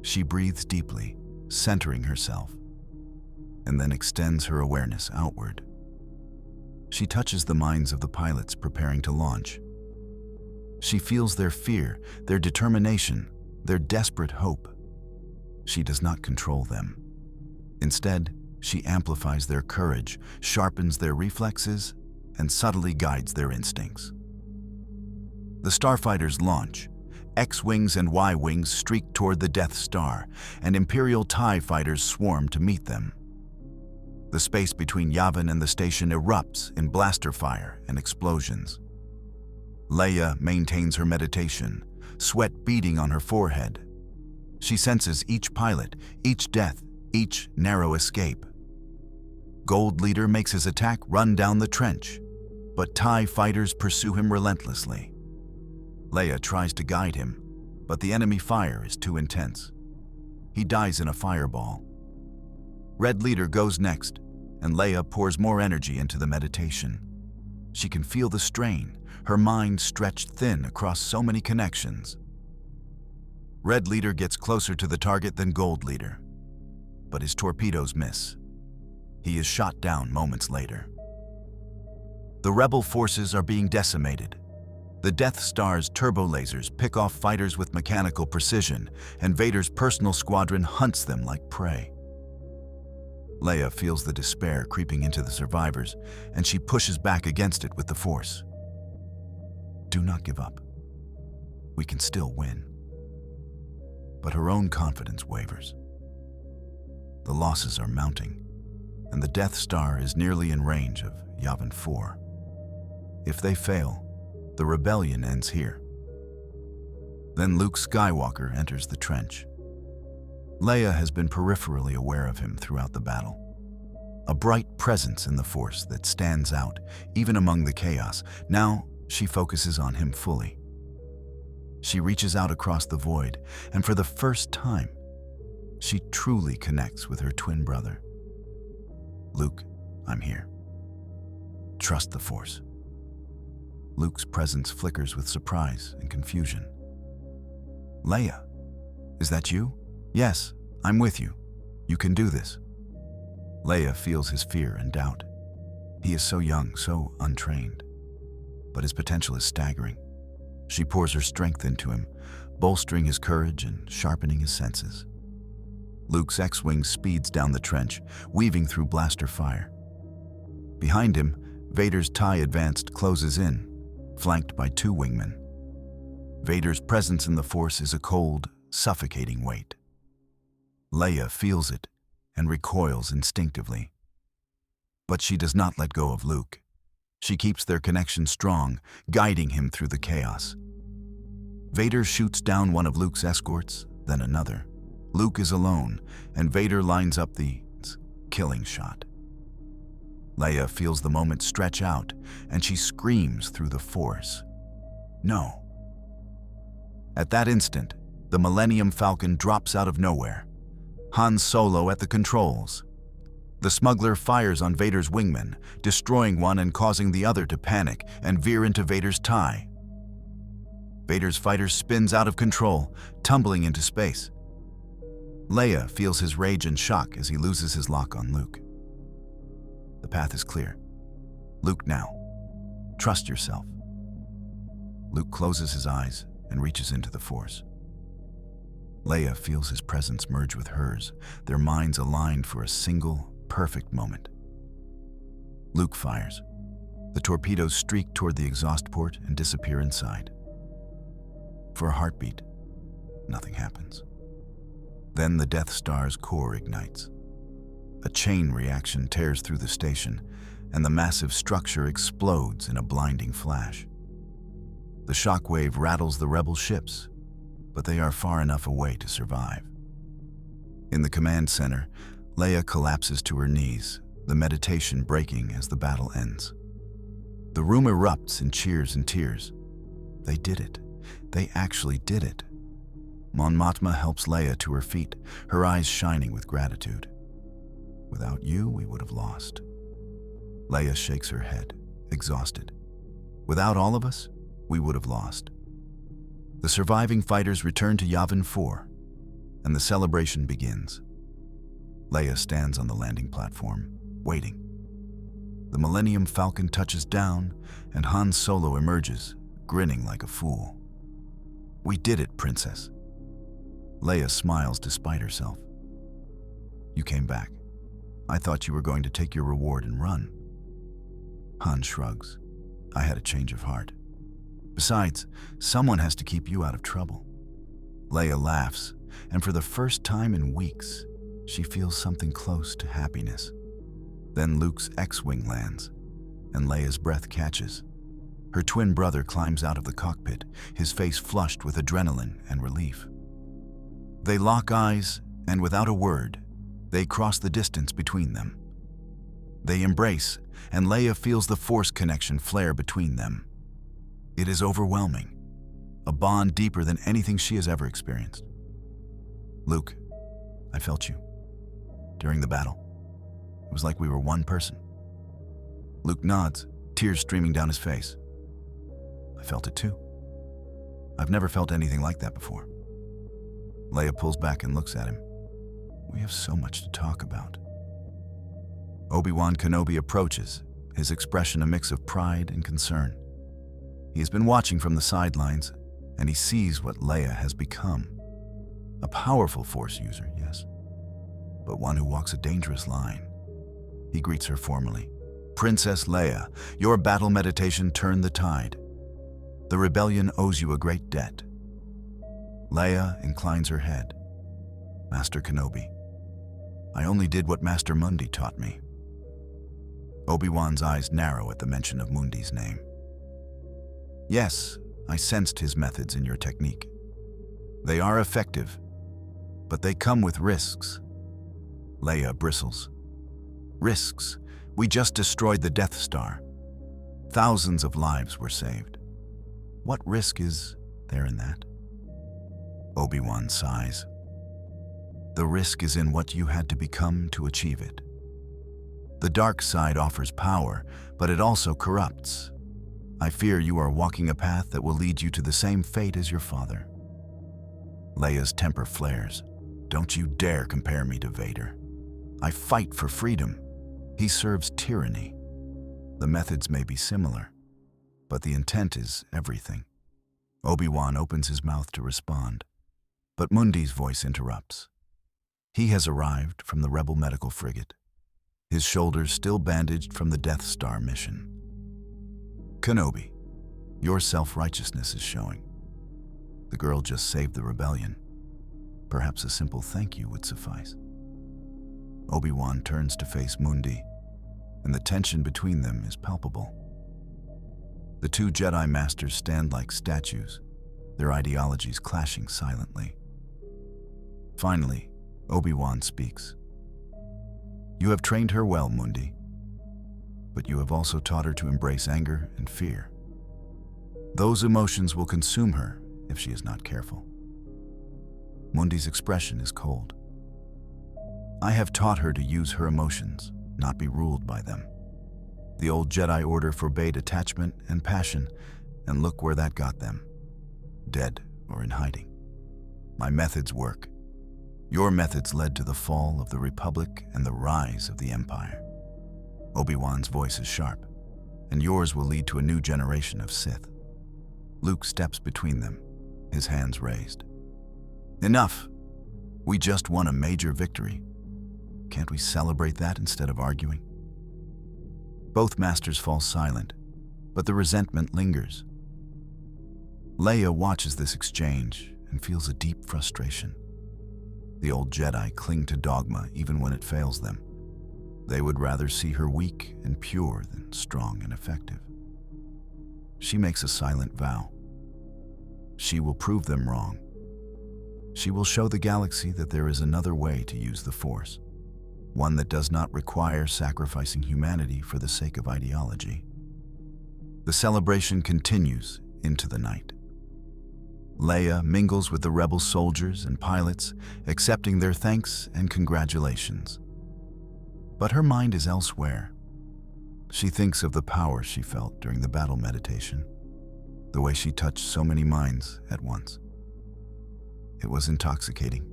She breathes deeply, centering herself, and then extends her awareness outward. She touches the minds of the pilots preparing to launch. She feels their fear, their determination, their desperate hope. She does not control them. Instead, she amplifies their courage, sharpens their reflexes, and subtly guides their instincts. The starfighters launch. X-Wings and Y-Wings streak toward the Death Star, and Imperial TIE fighters swarm to meet them. The space between Yavin and the station erupts in blaster fire and explosions. Leia maintains her meditation, sweat beading on her forehead. She senses each pilot, each death, each narrow escape. Gold Leader makes his attack run down the trench, but TIE fighters pursue him relentlessly. Leia tries to guide him, but the enemy fire is too intense. He dies in a fireball. Red Leader goes next, and Leia pours more energy into the meditation. She can feel the strain, her mind stretched thin across so many connections. Red Leader gets closer to the target than Gold Leader, but his torpedoes miss. He is shot down moments later. The rebel forces are being decimated. The Death Star's turbo lasers pick off fighters with mechanical precision, and Vader's personal squadron hunts them like prey. Leia feels the despair creeping into the survivors, and she pushes back against it with the Force. Do not give up. We can still win. But her own confidence wavers. The losses are mounting, and the Death Star is nearly in range of Yavin 4. If they fail, the rebellion ends here. Then Luke Skywalker enters the trench. Leia has been peripherally aware of him throughout the battle. A bright presence in the Force that stands out, even among the chaos. Now, she focuses on him fully. She reaches out across the void, and for the first time, she truly connects with her twin brother. Luke, I'm here. Trust the Force. Luke's presence flickers with surprise and confusion. Leia, is that you? Yes, I'm with you. You can do this. Leia feels his fear and doubt. He is so young, so untrained. But his potential is staggering. She pours her strength into him, bolstering his courage and sharpening his senses. Luke's X-Wing speeds down the trench, weaving through blaster fire. Behind him, Vader's TIE Advanced closes in, flanked by 2 wingmen. Vader's presence in the Force is a cold, suffocating weight. Leia feels it and recoils instinctively. But she does not let go of Luke. She keeps their connection strong, guiding him through the chaos. Vader shoots down one of Luke's escorts, then another. Luke is alone, and Vader lines up the killing shot. Leia feels the moment stretch out, and she screams through the Force, "No." At that instant, the Millennium Falcon drops out of nowhere. Han Solo at the controls. The smuggler fires on Vader's wingman, destroying one and causing the other to panic and veer into Vader's tie. Vader's fighter spins out of control, tumbling into space. Leia feels his rage and shock as he loses his lock on Luke. The path is clear. Luke now. Trust yourself. Luke closes his eyes and reaches into the Force. Leia feels his presence merge with hers, their minds aligned for a single, perfect moment. Luke fires. The torpedoes streak toward the exhaust port and disappear inside. For a heartbeat, nothing happens. Then the Death Star's core ignites. A chain reaction tears through the station, and the massive structure explodes in a blinding flash. The shockwave rattles the rebel ships, but they are far enough away to survive. In the command center, Leia collapses to her knees, the meditation breaking as the battle ends. The room erupts in cheers and tears. They did it. They actually did it. Mon Mothma helps Leia to her feet, her eyes shining with gratitude. "Without you, we would have lost." Leia shakes her head, exhausted. "Without all of us, we would have lost." The surviving fighters return to Yavin 4, and the celebration begins. Leia stands on the landing platform, waiting. The Millennium Falcon touches down, and Han Solo emerges, grinning like a fool. "We did it, Princess." Leia smiles despite herself. "You came back. I thought you were going to take your reward and run." Han shrugs. "I had a change of heart. Besides, someone has to keep you out of trouble." Leia laughs, and for the first time in weeks, she feels something close to happiness. Then Luke's X-Wing lands, and Leia's breath catches. Her twin brother climbs out of the cockpit, his face flushed with adrenaline and relief. They lock eyes, and without a word, they cross the distance between them. They embrace, and Leia feels the Force connection flare between them. It is overwhelming, a bond deeper than anything she has ever experienced. "Luke, I felt you. During the battle. It was like we were one person." Luke nods, tears streaming down his face. "I felt it too. I've never felt anything like that before." Leia pulls back and looks at him. "We have so much to talk about." Obi-Wan Kenobi approaches, his expression a mix of pride and concern. He has been watching from the sidelines, and he sees what Leia has become. A powerful Force user, yes, but one who walks a dangerous line. He greets her formally. "Princess Leia, your battle meditation turned the tide. The rebellion owes you a great debt." Leia inclines her head. "Master Kenobi, I only did what Master Mundi taught me." Obi-Wan's eyes narrow at the mention of Mundi's name. "Yes, I sensed his methods in your technique. They are effective, but they come with risks." Leia bristles. "Risks? We just destroyed the Death Star. Thousands of lives were saved. What risk is there in that?" Obi-Wan sighs. "The risk is in what you had to become to achieve it. The dark side offers power, but it also corrupts. I fear you are walking a path that will lead you to the same fate as your father." Leia's temper flares. "Don't you dare compare me to Vader. I fight for freedom. He serves tyranny. The methods may be similar, but the intent is everything." Obi-Wan opens his mouth to respond, but Mundi's voice interrupts. He has arrived from the rebel medical frigate, his shoulders still bandaged from the Death Star mission. "Kenobi, your self-righteousness is showing. The girl just saved the rebellion. Perhaps a simple thank you would suffice." Obi-Wan turns to face Mundi, and the tension between them is palpable. The two Jedi Masters stand like statues, their ideologies clashing silently. Finally, Obi-Wan speaks. You have trained her well, Mundi, but you have also taught her to embrace anger and fear. Those emotions will consume her if she is not careful. Mundi's expression is cold. I have taught her to use her emotions, not be ruled by them. The old Jedi Order forbade attachment and passion, and look where that got them. Dead or in hiding. My methods work. Your methods led to the fall of the Republic and the rise of the Empire. Obi-Wan's voice is sharp, and yours will lead to a new generation of Sith. Luke steps between them, his hands raised. Enough! We just won a major victory. Can't we celebrate that instead of arguing? Both masters fall silent, but the resentment lingers. Leia watches this exchange and feels a deep frustration. The old Jedi cling to dogma even when it fails them. They would rather see her weak and pure than strong and effective. She makes a silent vow. She will prove them wrong. She will show the galaxy that there is another way to use the Force, one that does not require sacrificing humanity for the sake of ideology. The celebration continues into the night. Leia mingles with the rebel soldiers and pilots, accepting their thanks and congratulations. But her mind is elsewhere. She thinks of the power she felt during the battle meditation, the way she touched so many minds at once. It was intoxicating,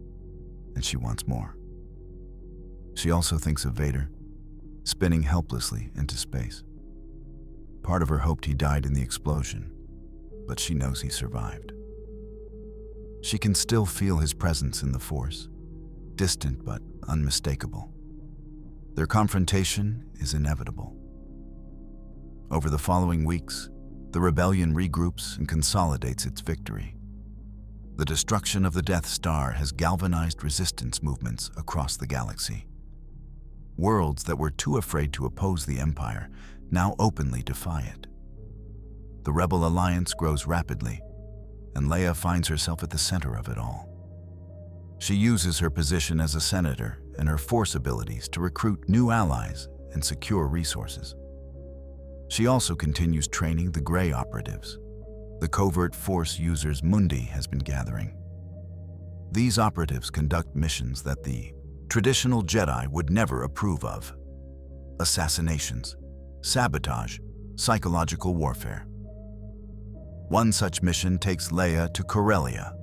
and she wants more. She also thinks of Vader, spinning helplessly into space. Part of her hoped he died in the explosion, but she knows he survived. She can still feel his presence in the Force, distant but unmistakable. Their confrontation is inevitable. Over the following weeks, the rebellion regroups and consolidates its victory. The destruction of the Death Star has galvanized resistance movements across the galaxy. Worlds that were too afraid to oppose the Empire now openly defy it. The Rebel Alliance grows rapidly, and Leia finds herself at the center of it all. She uses her position as a senator and her Force abilities to recruit new allies and secure resources. She also continues training the Grey operatives, the covert Force users Mundi has been gathering. These operatives conduct missions that the traditional Jedi would never approve of: assassinations, sabotage, psychological warfare. One such mission takes Leia to Corellia,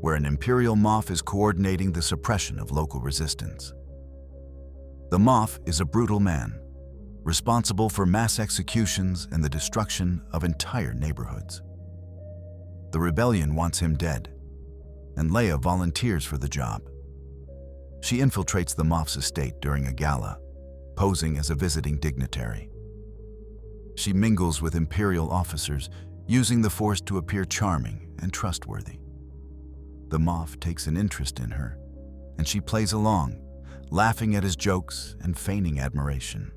where an Imperial Moff is coordinating the suppression of local resistance. The Moff is a brutal man, responsible for mass executions and the destruction of entire neighborhoods. The rebellion wants him dead, and Leia volunteers for the job. She infiltrates the Moff's estate during a gala, posing as a visiting dignitary. She mingles with Imperial officers, using the Force to appear charming and trustworthy. The Moff takes an interest in her, and she plays along, laughing at his jokes and feigning admiration.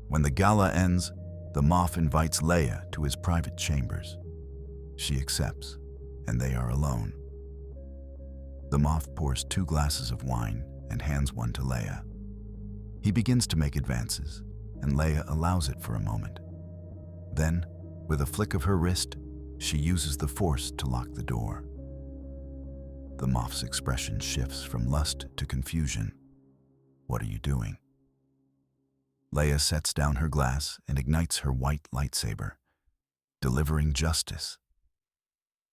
When the gala ends, the Moff invites Leia to his private chambers. She accepts, and they are alone. The Moff pours 2 glasses of wine and hands one to Leia. He begins to make advances, and Leia allows it for a moment. Then, with a flick of her wrist, she uses the Force to lock the door. The Moff's expression shifts from lust to confusion. What are you doing? Leia sets down her glass and ignites her white lightsaber, delivering justice.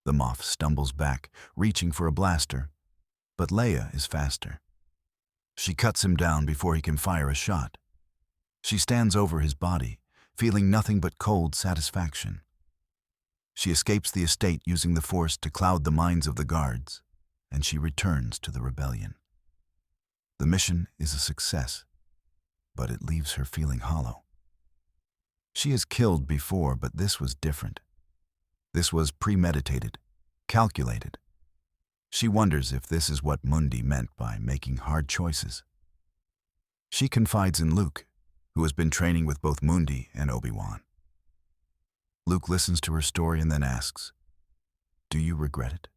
The Moff stumbles back, reaching for a blaster, but Leia is faster. She cuts him down before he can fire a shot. She stands over his body, feeling nothing but cold satisfaction. She escapes the estate using the Force to cloud the minds of the guards, and she returns to the rebellion. The mission is a success, but it leaves her feeling hollow. She has killed before, but this was different. This was premeditated, calculated. She wonders if this is what Mundi meant by making hard choices. She confides in Luke, who has been training with both Mundi and Obi-Wan. Luke listens to her story and then asks, "Do you regret it?"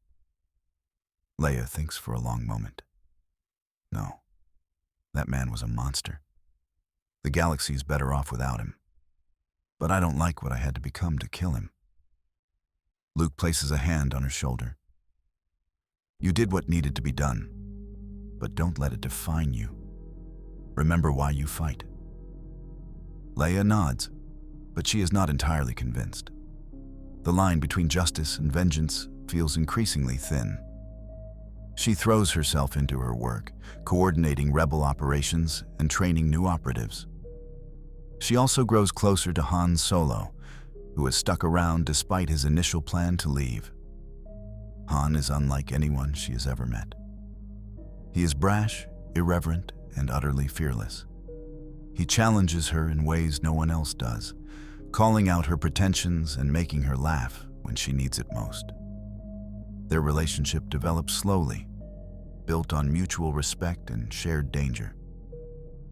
Leia thinks for a long moment. No, that man was a monster. The galaxy's better off without him. But I don't like what I had to become to kill him. Luke places a hand on her shoulder. You did what needed to be done, but don't let it define you. Remember why you fight. Leia nods, but she is not entirely convinced. The line between justice and vengeance feels increasingly thin. She throws herself into her work, coordinating rebel operations and training new operatives. She also grows closer to Han Solo, who has stuck around despite his initial plan to leave. Han is unlike anyone she has ever met. He is brash, irreverent, and utterly fearless. He challenges her in ways no one else does, calling out her pretensions and making her laugh when she needs it most. Their relationship develops slowly, built on mutual respect and shared danger.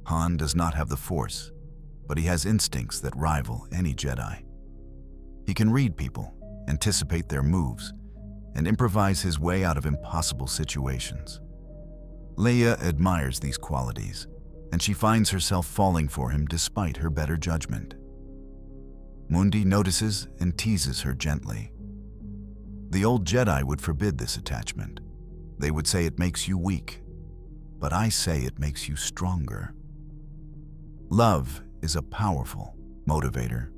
Han does not have the Force, but he has instincts that rival any Jedi. He can read people, anticipate their moves, and improvise his way out of impossible situations. Leia admires these qualities, and she finds herself falling for him despite her better judgment. Mundi notices and teases her gently. The old Jedi would forbid this attachment. They would say it makes you weak, but I say it makes you stronger. Love is a powerful motivator.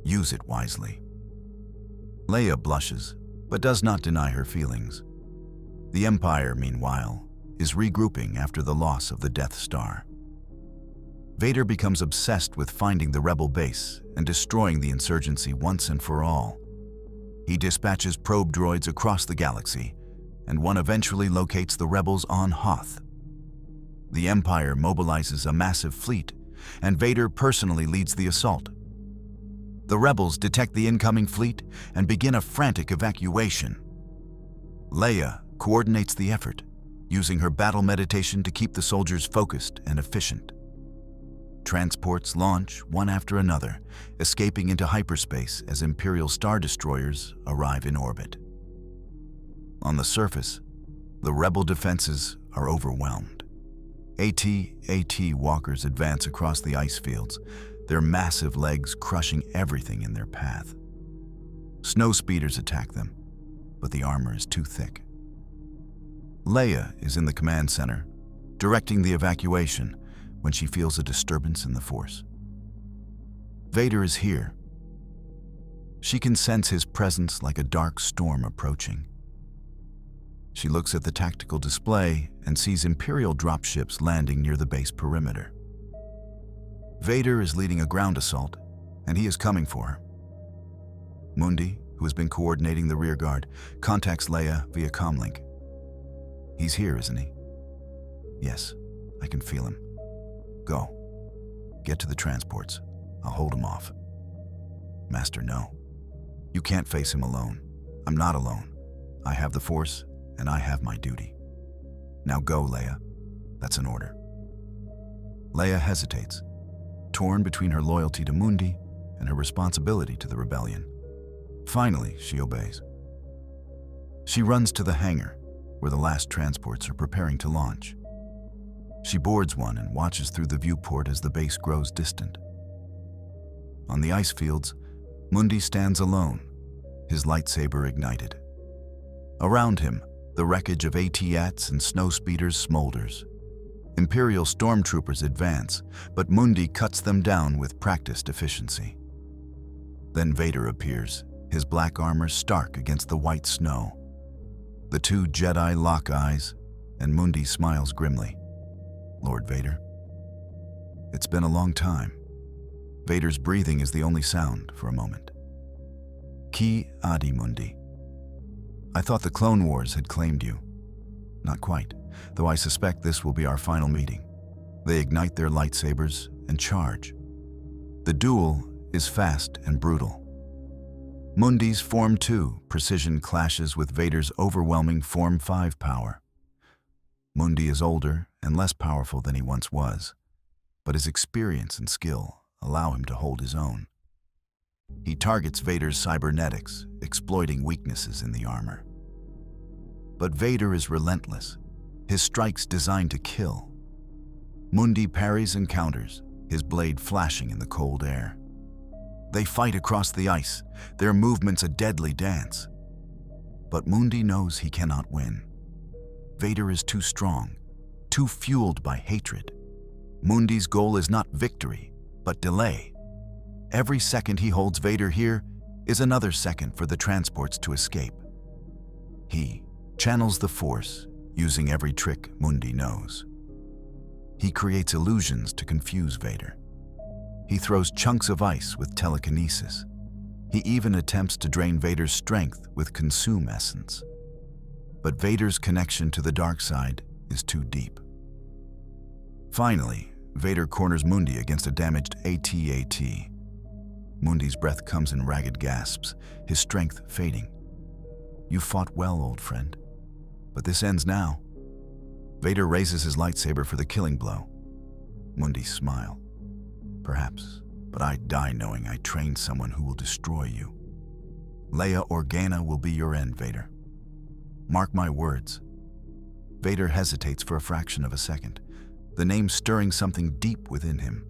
Use it wisely. Leia blushes, but does not deny her feelings. The Empire, meanwhile, is regrouping after the loss of the Death Star. Vader becomes obsessed with finding the rebel base and destroying the insurgency once and for all. He dispatches probe droids across the galaxy, and one eventually locates the rebels on Hoth. The Empire mobilizes a massive fleet, and Vader personally leads the assault. The rebels detect the incoming fleet and begin a frantic evacuation. Leia coordinates the effort, using her battle meditation to keep the soldiers focused and efficient. Transports launch one after another, escaping into hyperspace as Imperial Star Destroyers arrive in orbit. On the surface, the rebel defenses are overwhelmed. AT-AT walkers advance across the ice fields, their massive legs crushing everything in their path. Snow speeders attack them, but the armor is too thick. Leia is in the command center, directing the evacuation, when she feels a disturbance in the Force. Vader is here. She can sense his presence like a dark storm approaching. She looks at the tactical display and sees Imperial dropships landing near the base perimeter. Vader is leading a ground assault, and he is coming for her. Mundi, who has been coordinating the rearguard, contacts Leia via comlink. He's here, isn't he? Yes, I can feel him. Go. Get to the transports. I'll hold him off. Master, no. You can't face him alone. I'm not alone. I have the Force, and I have my duty. Now go, Leia. That's an order. Leia hesitates, torn between her loyalty to Mundi and her responsibility to the rebellion. Finally, she obeys. She runs to the hangar, where the last transports are preparing to launch. She boards one and watches through the viewport as the base grows distant. On the ice fields, Mundi stands alone, his lightsaber ignited. Around him, the wreckage of AT-ATs and snow speeders smolders. Imperial stormtroopers advance, but Mundi cuts them down with practiced efficiency. Then Vader appears, his black armor stark against the white snow. The two Jedi lock eyes, and Mundi smiles grimly. Lord Vader. It's been a long time. Vader's breathing is the only sound for a moment. Ki-Adi-Mundi. I thought the Clone Wars had claimed you. Not quite, though I suspect this will be our final meeting. They ignite their lightsabers and charge. The duel is fast and brutal. Mundi's Form 2 precision clashes with Vader's overwhelming Form 5 power. Mundi is older and less powerful than he once was, but his experience and skill allow him to hold his own. He targets Vader's cybernetics, exploiting weaknesses in the armor. But Vader is relentless, his strikes designed to kill. Mundi parries and counters, his blade flashing in the cold air. They fight across the ice, their movements a deadly dance. But Mundi knows he cannot win. Vader is too strong, too fueled by hatred. Mundi's goal is not victory, but delay. Every second he holds Vader here is another second for the transports to escape. He channels the Force, using every trick Mundi knows. He creates illusions to confuse Vader. He throws chunks of ice with telekinesis. He even attempts to drain Vader's strength with consume essence. But Vader's connection to the dark side is too deep. Finally, Vader corners Mundi against a damaged AT-AT. Mundi's breath comes in ragged gasps, his strength fading. You fought well, old friend, but this ends now. Vader raises his lightsaber for the killing blow. Mundi smile. Perhaps, but I die knowing I trained someone who will destroy you. Leia Organa will be your end, Vader. Mark my words. Vader hesitates for a fraction of a second, the name stirring something deep within him.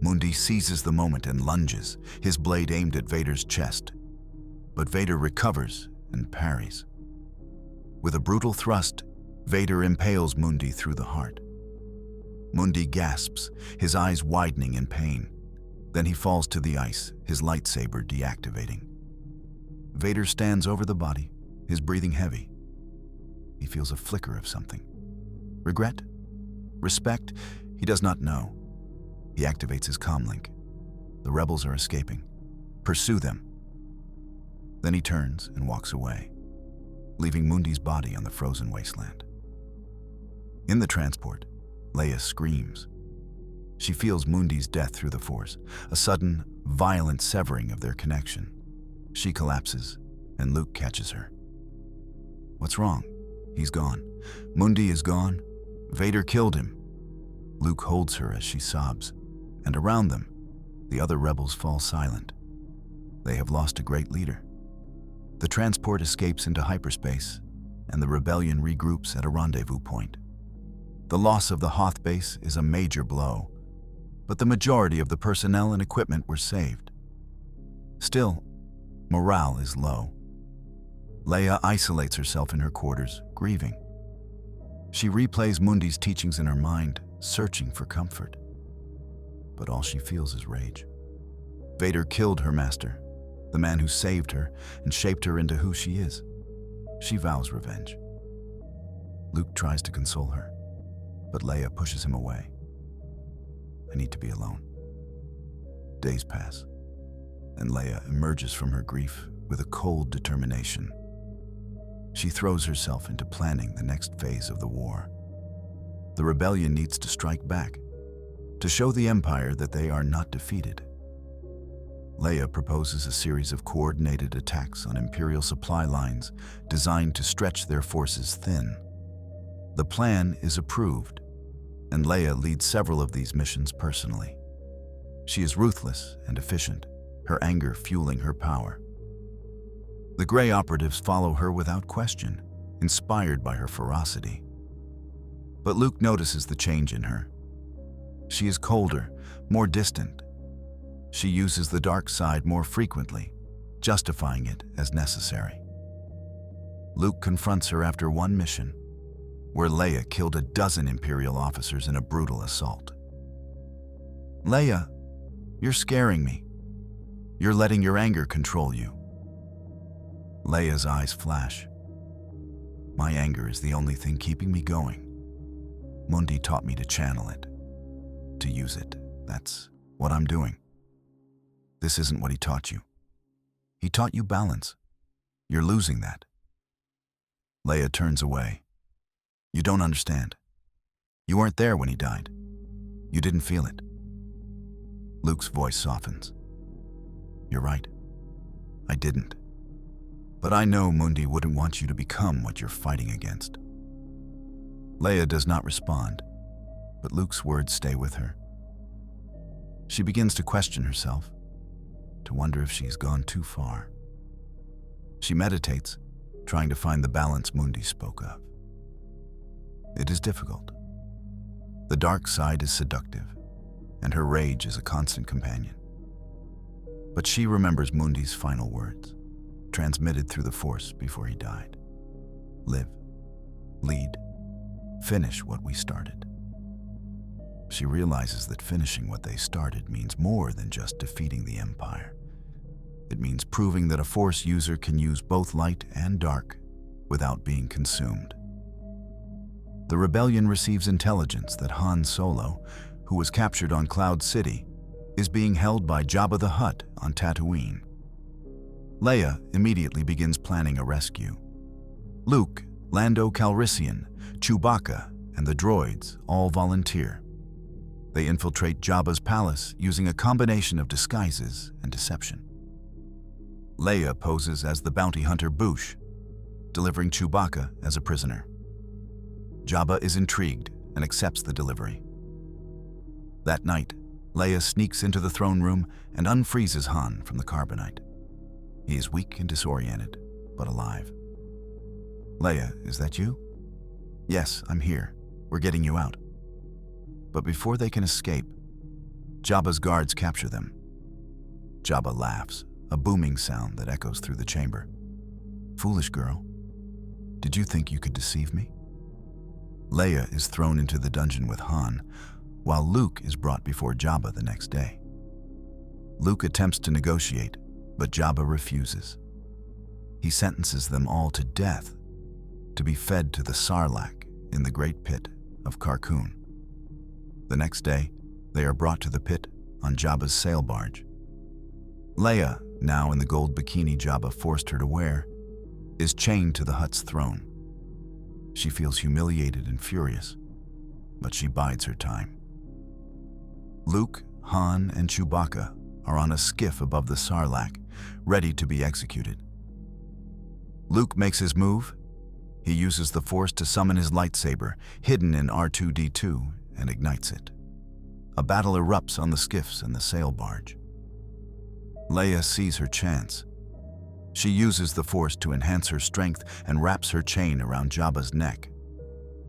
Mundi seizes the moment and lunges, his blade aimed at Vader's chest. But Vader recovers and parries. With a brutal thrust, Vader impales Mundi through the heart. Mundi gasps, his eyes widening in pain. Then he falls to the ice, his lightsaber deactivating. Vader stands over the body, his breathing heavy. He feels a flicker of something. Regret? Respect? He does not know. He activates his comlink. The rebels are escaping. Pursue them. Then he turns and walks away, leaving Mundi's body on the frozen wasteland. In the transport, Leia screams. She feels Mundi's death through the Force, a sudden, violent severing of their connection. She collapses, and Luke catches her. What's wrong? He's gone. Mundi is gone. Vader killed him. Luke holds her as she sobs, and around them, the other rebels fall silent. They have lost a great leader. The transport escapes into hyperspace, and the rebellion regroups at a rendezvous point. The loss of the Hoth base is a major blow, but the majority of the personnel and equipment were saved. Still, morale is low. Leia isolates herself in her quarters, grieving. She replays Mundi's teachings in her mind, searching for comfort. But all she feels is rage. Vader killed her master, the man who saved her and shaped her into who she is. She vows revenge. Luke tries to console her, but Leia pushes him away. I need to be alone. Days pass, and Leia emerges from her grief with a cold determination. She throws herself into planning the next phase of the war. The rebellion needs to strike back, to show the Empire that they are not defeated. Leia proposes a series of coordinated attacks on Imperial supply lines designed to stretch their forces thin. The plan is approved, and Leia leads several of these missions personally. She is ruthless and efficient, her anger fueling her power. The Grey operatives follow her without question, inspired by her ferocity. But Luke notices the change in her. She is colder, more distant. She uses the dark side more frequently, justifying it as necessary. Luke confronts her after one mission, where Leia killed a dozen Imperial officers in a brutal assault. Leia, you're scaring me. You're letting your anger control you. Leia's eyes flash. My anger is the only thing keeping me going. Mundi taught me to channel it, to use it. That's what I'm doing. This isn't what he taught you. He taught you balance. You're losing that. Leia turns away. You don't understand. You weren't there when he died. You didn't feel it. Luke's voice softens. You're right. I didn't. But I know Mundi wouldn't want you to become what you're fighting against. Leia does not respond, but Luke's words stay with her. She begins to question herself, to wonder if she's gone too far. She meditates, trying to find the balance Mundi spoke of. It is difficult. The dark side is seductive, and her rage is a constant companion. But she remembers Mundi's final words, transmitted through the Force before he died. Live, lead, finish what we started. She realizes that finishing what they started means more than just defeating the Empire. It means proving that a Force user can use both light and dark without being consumed. The rebellion receives intelligence that Han Solo, who was captured on Cloud City, is being held by Jabba the Hutt on Tatooine. Leia immediately begins planning a rescue. Luke, Lando Calrissian, Chewbacca, and the droids all volunteer. They infiltrate Jabba's palace using a combination of disguises and deception. Leia poses as the bounty hunter Boushh, delivering Chewbacca as a prisoner. Jabba is intrigued and accepts the delivery. That night, Leia sneaks into the throne room and unfreezes Han from the carbonite. He is weak and disoriented, but alive. Leia, is that you? Yes, I'm here. We're getting you out. But before they can escape, Jabba's guards capture them. Jabba laughs, a booming sound that echoes through the chamber. Foolish girl, did you think you could deceive me? Leia is thrown into the dungeon with Han, while Luke is brought before Jabba the next day. Luke attempts to negotiate, but Jabba refuses. He sentences them all to death, to be fed to the Sarlacc in the Great Pit of Carkoon. The next day, they are brought to the pit on Jabba's sail barge. Leia, now in the gold bikini Jabba forced her to wear, is chained to the Hutt's throne. She feels humiliated and furious, but she bides her time. Luke, Han, and Chewbacca are on a skiff above the Sarlacc, ready to be executed. Luke makes his move. He uses the Force to summon his lightsaber, hidden in R2-D2, and ignites it. A battle erupts on the skiffs and the sail barge. Leia sees her chance. She uses the Force to enhance her strength and wraps her chain around Jabba's neck.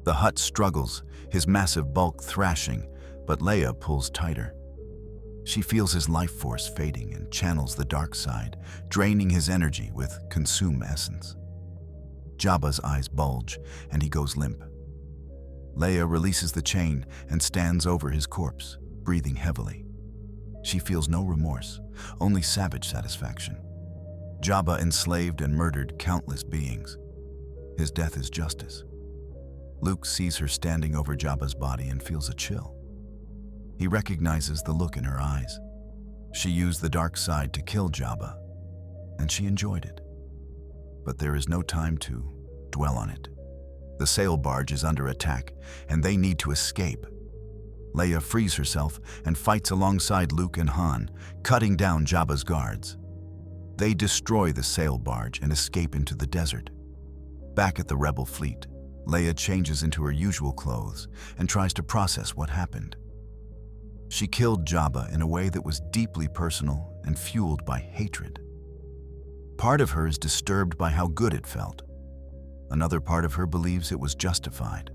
The Hutt struggles, his massive bulk thrashing, but Leia pulls tighter. She feels his life force fading and channels the dark side, draining his energy with consume essence. Jabba's eyes bulge, and he goes limp. Leia releases the chain and stands over his corpse, breathing heavily. She feels no remorse, only savage satisfaction. Jabba enslaved and murdered countless beings. His death is justice. Luke sees her standing over Jabba's body and feels a chill. He recognizes the look in her eyes. She used the dark side to kill Jabba, and she enjoyed it. But there is no time to dwell on it. The sail barge is under attack, and they need to escape. Leia frees herself and fights alongside Luke and Han, cutting down Jabba's guards. They destroy the sail barge and escape into the desert. Back at the rebel fleet, Leia changes into her usual clothes and tries to process what happened. She killed Jabba in a way that was deeply personal and fueled by hatred. Part of her is disturbed by how good it felt. Another part of her believes it was justified.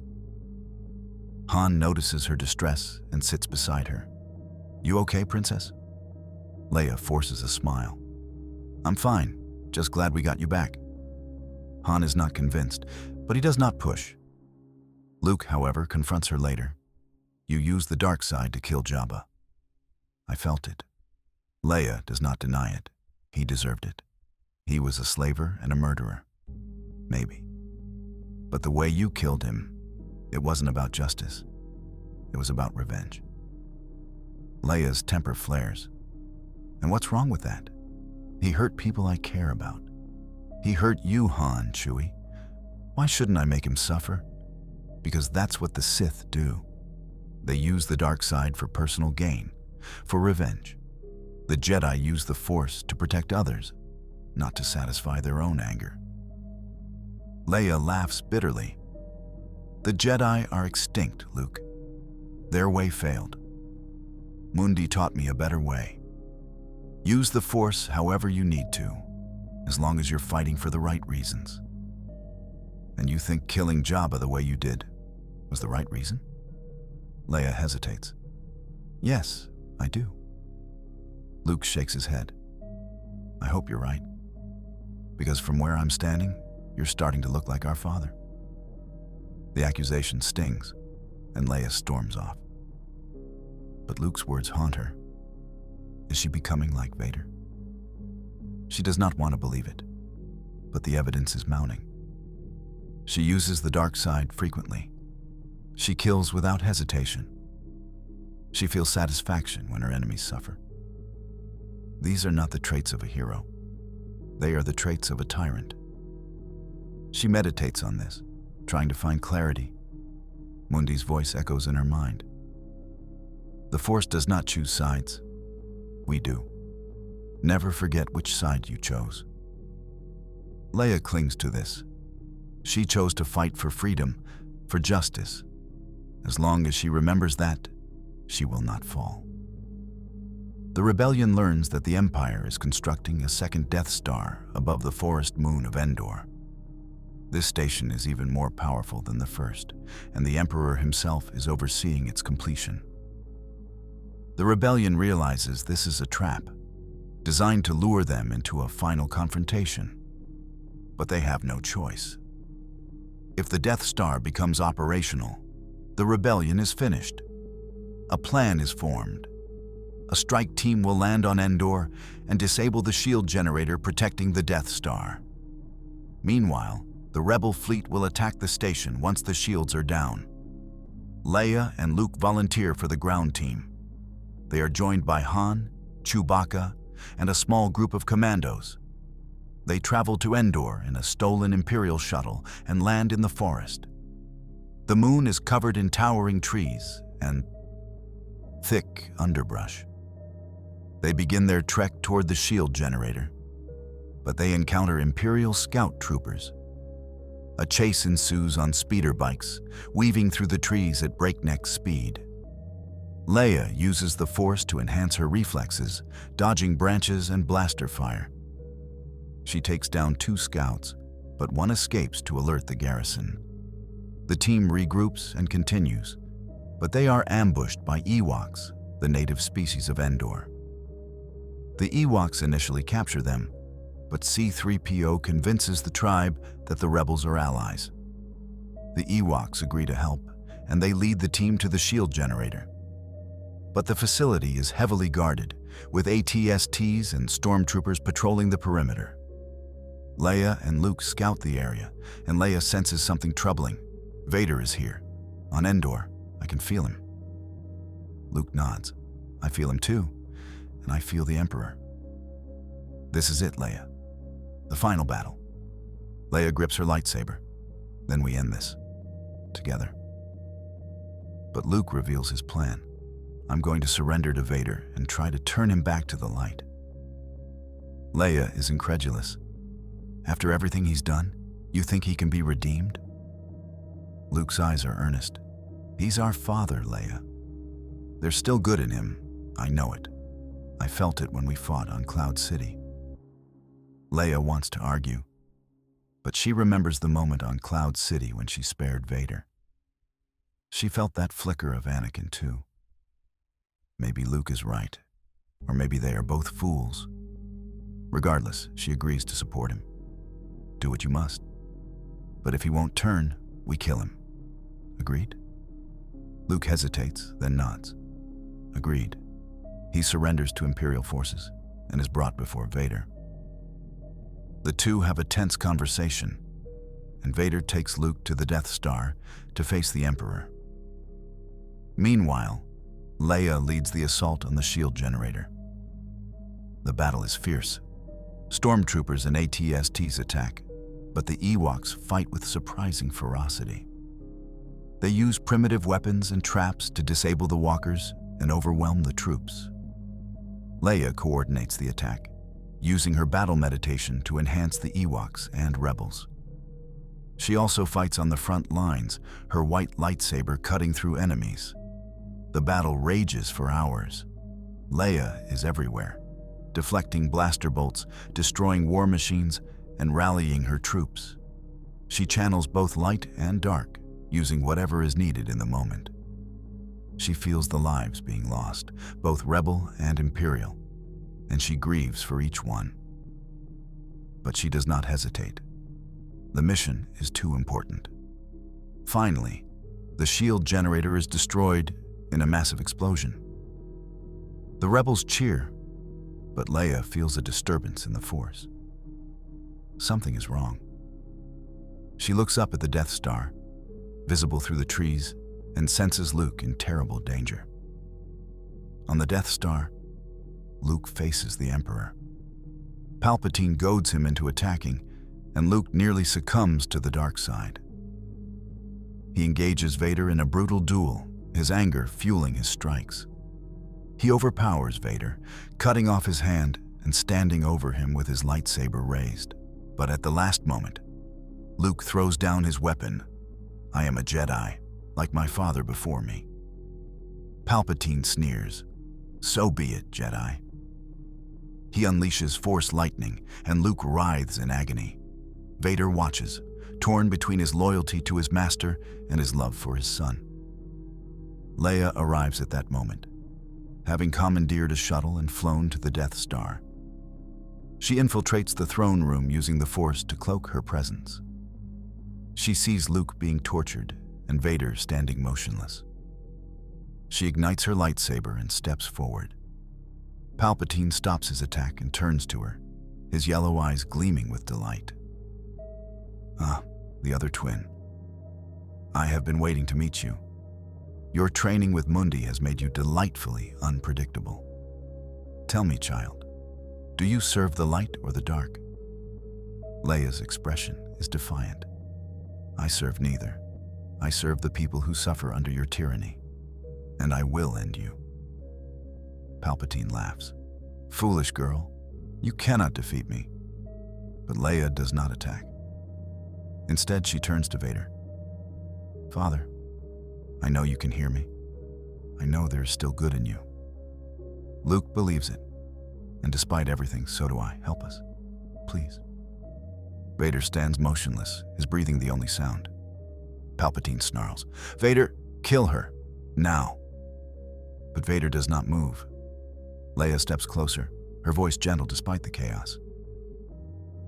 Han notices her distress and sits beside her. "You okay, Princess?" Leia forces a smile. "I'm fine, just glad we got you back." Han is not convinced, but he does not push. Luke, however, confronts her later. "You used the dark side to kill Jabba." "I felt it." Leia does not deny it. He deserved it. He was a slaver and a murderer. Maybe. But the way you killed him, it wasn't about justice. It was about revenge. Leia's temper flares. "And what's wrong with that? He hurt people I care about. He hurt you, Han, Chewie. Why shouldn't I make him suffer? Because that's what the Sith do. They use the dark side for personal gain, for revenge. The Jedi use the Force to protect others, not to satisfy their own anger." Leia laughs bitterly. "The Jedi are extinct, Luke. Their way failed. Mundi taught me a better way. Use the Force however you need to, as long as you're fighting for the right reasons. And you think killing Jabba the way you did was the right reason? Leia hesitates. Yes, I do. Luke shakes his head. I hope you're right. Because from where I'm standing, you're starting to look like our father. The accusation stings, and Leia storms off. But Luke's words haunt her. Is she becoming like Vader? She does not want to believe it, but the evidence is mounting. She uses the dark side frequently. She kills without hesitation. She feels satisfaction when her enemies suffer. These are not the traits of a hero. They are the traits of a tyrant. She meditates on this, trying to find clarity. Mundi's voice echoes in her mind. The Force does not choose sides. We do. Never forget which side you chose. Leia clings to this. She chose to fight for freedom, for justice. As long as she remembers that, she will not fall. The rebellion learns that the Empire is constructing a second Death Star above the forest moon of Endor. This station is even more powerful than the first, and the Emperor himself is overseeing its completion. The rebellion realizes this is a trap, designed to lure them into a final confrontation. But they have no choice. If the Death Star becomes operational, the rebellion is finished. A plan is formed. A strike team will land on Endor and disable the shield generator protecting the Death Star. Meanwhile, the rebel fleet will attack the station once the shields are down. Leia and Luke volunteer for the ground team. They are joined by Han, Chewbacca, and a small group of commandos. They travel to Endor in a stolen Imperial shuttle and land in the forest. The moon is covered in towering trees and thick underbrush. They begin their trek toward the shield generator, but they encounter Imperial scout troopers. A chase ensues on speeder bikes, weaving through the trees at breakneck speed. Leia uses the Force to enhance her reflexes, dodging branches and blaster fire. She takes down 2 scouts, but one escapes to alert the garrison. The team regroups and continues, but they are ambushed by Ewoks, the native species of Endor. The Ewoks initially capture them, but C-3PO convinces the tribe that the rebels are allies. The Ewoks agree to help, and they lead the team to the shield generator. But the facility is heavily guarded, with AT-STs and stormtroopers patrolling the perimeter. Leia and Luke scout the area, and Leia senses something troubling. Vader is here. On Endor, I can feel him. Luke nods. I feel him too, and I feel the Emperor. This is it, Leia. The final battle. Leia grips her lightsaber. Then we end this. Together. But Luke reveals his plan. I'm going to surrender to Vader and try to turn him back to the light. Leia is incredulous. After everything he's done, you think he can be redeemed? Luke's eyes are earnest. He's our father, Leia. There's still good in him. I know it. I felt it when we fought on Cloud City. Leia wants to argue, but she remembers the moment on Cloud City when she spared Vader. She felt that flicker of Anakin too. Maybe Luke is right, or maybe they are both fools. Regardless, she agrees to support him. Do what you must. But if he won't turn, we kill him. Agreed? Luke hesitates, then nods. Agreed. He surrenders to Imperial forces and is brought before Vader. The two have a tense conversation, and Vader takes Luke to the Death Star to face the Emperor. Meanwhile, Leia leads the assault on the shield generator. The battle is fierce. Stormtroopers and AT-STs attack, but the Ewoks fight with surprising ferocity. They use primitive weapons and traps to disable the walkers and overwhelm the troops. Leia coordinates the attack, using her battle meditation to enhance the Ewoks and rebels. She also fights on the front lines, her white lightsaber cutting through enemies. The battle rages for hours. Leia is everywhere, deflecting blaster bolts, destroying war machines, and rallying her troops. She channels both light and dark, using whatever is needed in the moment. She feels the lives being lost, both rebel and imperial, and she grieves for each one. But she does not hesitate. The mission is too important. Finally, the shield generator is destroyed in a massive explosion. The rebels cheer, but Leia feels a disturbance in the Force. Something is wrong. She looks up at the Death Star, visible through the trees, and senses Luke in terrible danger. On the Death Star, Luke faces the Emperor. Palpatine goads him into attacking, and Luke nearly succumbs to the dark side. He engages Vader in a brutal duel, his anger fueling his strikes. He overpowers Vader, cutting off his hand and standing over him with his lightsaber raised. But at the last moment, Luke throws down his weapon. "I am a Jedi, like my father before me." Palpatine sneers. "So be it, Jedi." He unleashes Force lightning, and Luke writhes in agony. Vader watches, torn between his loyalty to his master and his love for his son. Leia arrives at that moment, having commandeered a shuttle and flown to the Death Star. She infiltrates the throne room using the Force to cloak her presence. She sees Luke being tortured and Vader standing motionless. She ignites her lightsaber and steps forward. Palpatine stops his attack and turns to her, his yellow eyes gleaming with delight. "Ah, the other twin. I have been waiting to meet you. Your training with Mundi has made you delightfully unpredictable. Tell me, child, do you serve the light or the dark?" Leia's expression is defiant. "I serve neither. I serve the people who suffer under your tyranny, and I will end you." Palpatine laughs. "Foolish girl, you cannot defeat me." But Leia does not attack. Instead, she turns to Vader. "Father, I know you can hear me. I know there is still good in you." Luke believes it, and despite everything, so do I. Help us, please. Vader stands motionless, his breathing the only sound. Palpatine snarls, "Vader, kill her, now." But Vader does not move. Leia steps closer, her voice gentle despite the chaos.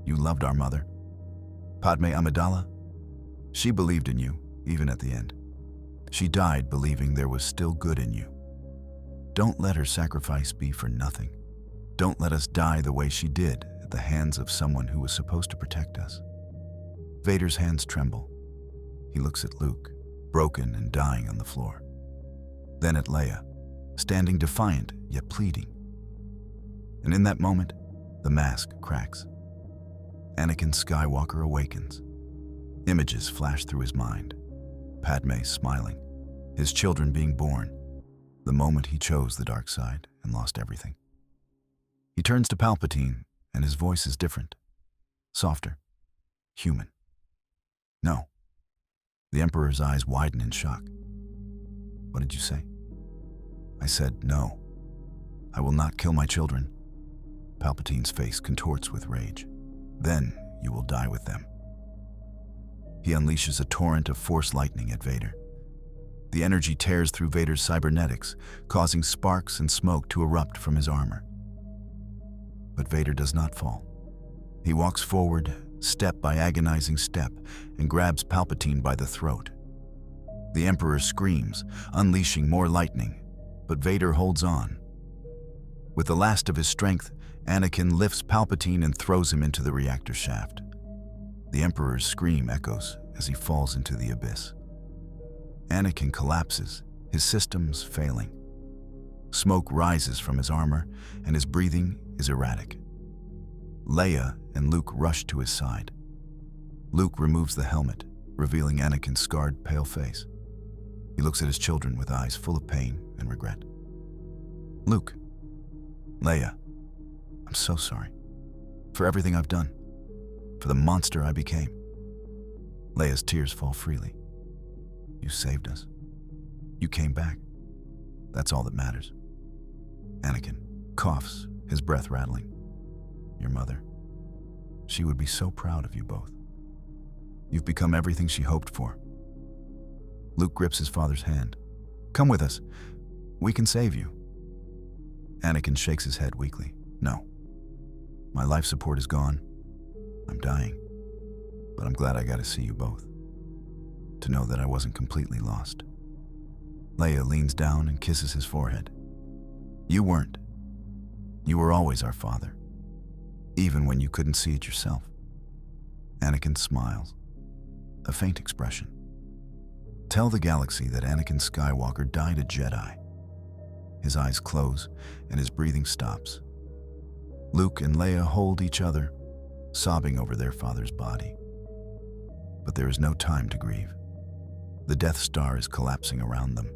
"You loved our mother, Padme Amidala. She believed in you, even at the end. She died believing there was still good in you. Don't let her sacrifice be for nothing. Don't let us die the way she did at the hands of someone who was supposed to protect us." Vader's hands tremble. He looks at Luke, broken and dying on the floor. Then at Leia, standing defiant yet pleading. And in that moment, the mask cracks. Anakin Skywalker awakens. Images flash through his mind. Padme smiling, his children being born, the moment he chose the dark side and lost everything. He turns to Palpatine, and his voice is different, softer, human. "No." The Emperor's eyes widen in shock. "What did you say?" "I said no. I will not kill my children." Palpatine's face contorts with rage. "Then you will die with them." He unleashes a torrent of Force lightning at Vader. The energy tears through Vader's cybernetics, causing sparks and smoke to erupt from his armor. But Vader does not fall. He walks forward, step by agonizing step, and grabs Palpatine by the throat. The Emperor screams, unleashing more lightning, but Vader holds on. With the last of his strength, Anakin lifts Palpatine and throws him into the reactor shaft. The Emperor's scream echoes as he falls into the abyss. Anakin collapses, his systems failing. Smoke rises from his armor, and his breathing is erratic. Leia and Luke rush to his side. Luke removes the helmet, revealing Anakin's scarred, pale face. He looks at his children with eyes full of pain and regret. "Luke, Leia, I'm so sorry for everything I've done, for the monster I became." Leia's tears fall freely. "You saved us. You came back. That's all that matters." Anakin coughs, his breath rattling. "Your mother, she would be so proud of you both. You've become everything she hoped for. Luke grips his father's hand. Come with us. We can save you. Anakin shakes his head weakly. No. My life support is gone. I'm dying. But I'm glad I got to see you both. To know that I wasn't completely lost. Leia leans down and kisses his forehead. You weren't. You were always our father. Even when you couldn't see it yourself. Anakin smiles. A faint expression. Tell the galaxy that Anakin Skywalker died a Jedi. His eyes close and his breathing stops. Luke and Leia hold each other, sobbing over their father's body. But there is no time to grieve. The Death Star is collapsing around them.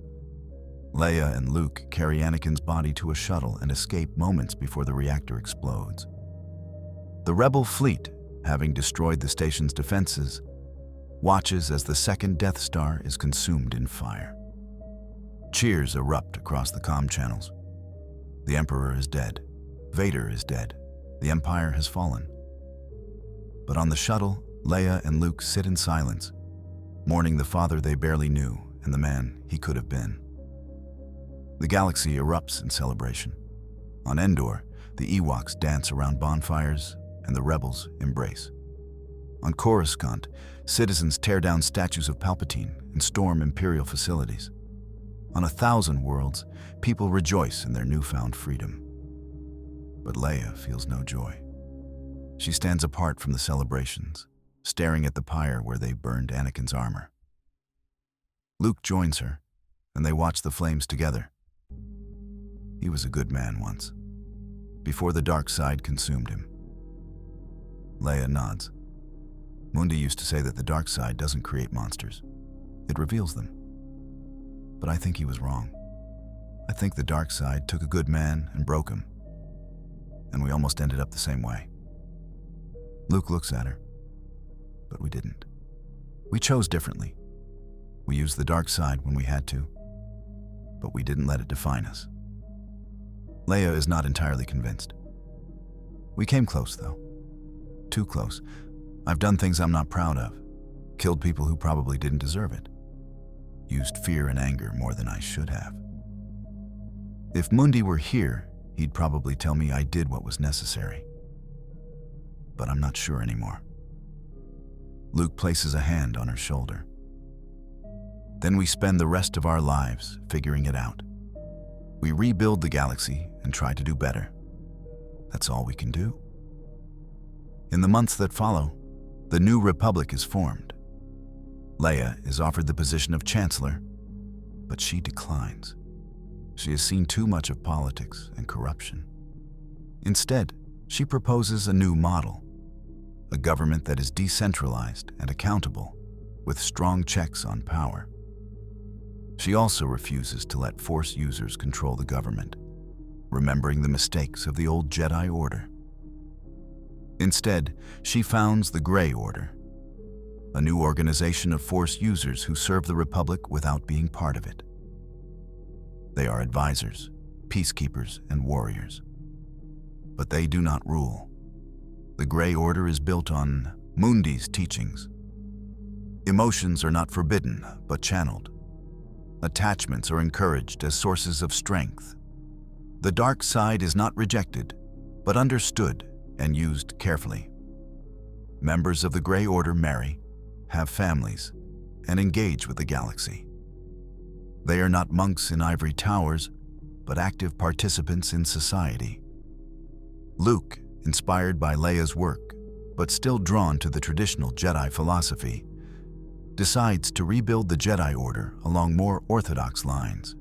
Leia and Luke carry Anakin's body to a shuttle and escape moments before the reactor explodes. The Rebel fleet, having destroyed the station's defenses, watches as the second Death Star is consumed in fire. Cheers erupt across the comm channels. The Emperor is dead. Vader is dead. The Empire has fallen. But on the shuttle, Leia and Luke sit in silence, mourning the father they barely knew and the man he could have been. The galaxy erupts in celebration. On Endor, the Ewoks dance around bonfires and the rebels embrace. On Coruscant, citizens tear down statues of Palpatine and storm Imperial facilities. On 1,000 worlds, people rejoice in their newfound freedom. But Leia feels no joy. She stands apart from the celebrations, staring at the pyre where they burned Anakin's armor. Luke joins her, and they watch the flames together. He was a good man once, before the dark side consumed him. Leia nods. Mundi used to say that the dark side doesn't create monsters. It reveals them. But I think he was wrong. I think the dark side took a good man and broke him. And we almost ended up the same way. Luke looks at her. But we didn't. We chose differently. We used the dark side when we had to. But we didn't let it define us. Leia is not entirely convinced. We came close, though. Too close. I've done things I'm not proud of. Killed people who probably didn't deserve it. Used fear and anger more than I should have. If Mundi were here, he'd probably tell me I did what was necessary. But I'm not sure anymore. Luke places a hand on her shoulder. Then we spend the rest of our lives figuring it out. We rebuild the galaxy and try to do better. That's all we can do. In the months that follow, the new republic is formed. Leia is offered the position of chancellor, but she declines. She has seen too much of politics and corruption. Instead, she proposes a new model, a government that is decentralized and accountable, with strong checks on power. She also refuses to let Force users control the government, remembering the mistakes of the old Jedi Order. Instead, she founds the Grey Order, a new organization of Force users who serve the Republic without being part of it. They are advisors, peacekeepers, and warriors. But they do not rule. The Grey Order is built on Mundi's teachings. Emotions are not forbidden, but channeled. Attachments are encouraged as sources of strength. The dark side is not rejected, but understood and used carefully. Members of the Grey Order marry, have families, and engage with the galaxy. They are not monks in ivory towers, but active participants in society. Luke, inspired by Leia's work, but still drawn to the traditional Jedi philosophy, decides to rebuild the Jedi Order along more orthodox lines.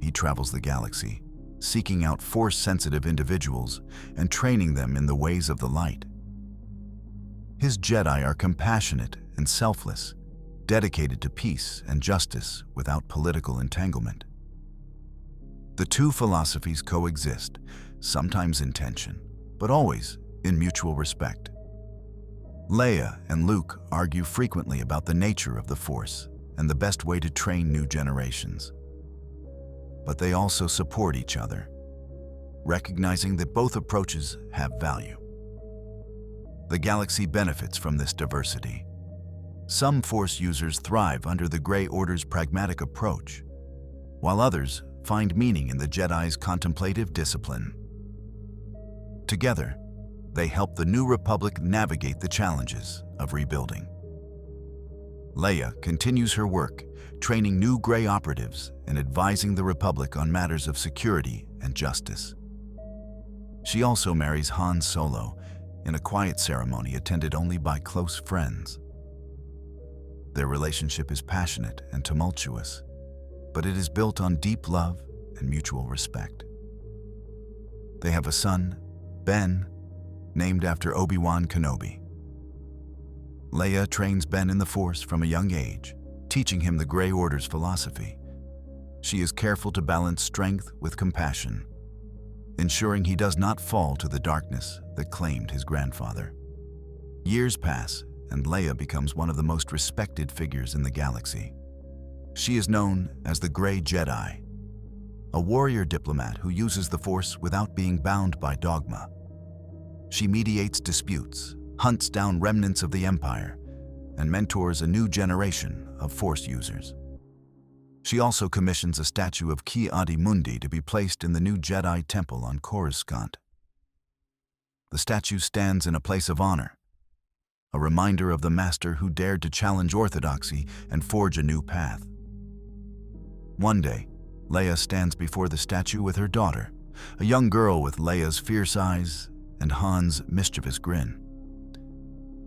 He travels the galaxy, seeking out Force-sensitive individuals and training them in the ways of the light. His Jedi are compassionate and selfless, dedicated to peace and justice without political entanglement. The two philosophies coexist, sometimes in tension, but always in mutual respect. Leia and Luke argue frequently about the nature of the Force and the best way to train new generations. But they also support each other, recognizing that both approaches have value. The galaxy benefits from this diversity. Some Force users thrive under the Grey Order's pragmatic approach, while others find meaning in the Jedi's contemplative discipline. Together, they help the New Republic navigate the challenges of rebuilding. Leia continues her work, training new Grey operatives and advising the Republic on matters of security and justice. She also marries Han Solo in a quiet ceremony attended only by close friends. Their relationship is passionate and tumultuous, but it is built on deep love and mutual respect. They have a son, Ben, named after Obi-Wan Kenobi. Leia trains Ben in the Force from a young age, teaching him the Grey Order's philosophy. She is careful to balance strength with compassion, ensuring he does not fall to the darkness that claimed his grandfather. Years pass, and Leia becomes one of the most respected figures in the galaxy. She is known as the Grey Jedi, a warrior diplomat who uses the Force without being bound by dogma. She mediates disputes, hunts down remnants of the Empire, and mentors a new generation of Force users. She also commissions a statue of Ki-Adi-Mundi to be placed in the new Jedi Temple on Coruscant. The statue stands in a place of honor, a reminder of the master who dared to challenge orthodoxy and forge a new path. One day, Leia stands before the statue with her daughter, a young girl with Leia's fierce eyes and Han's mischievous grin.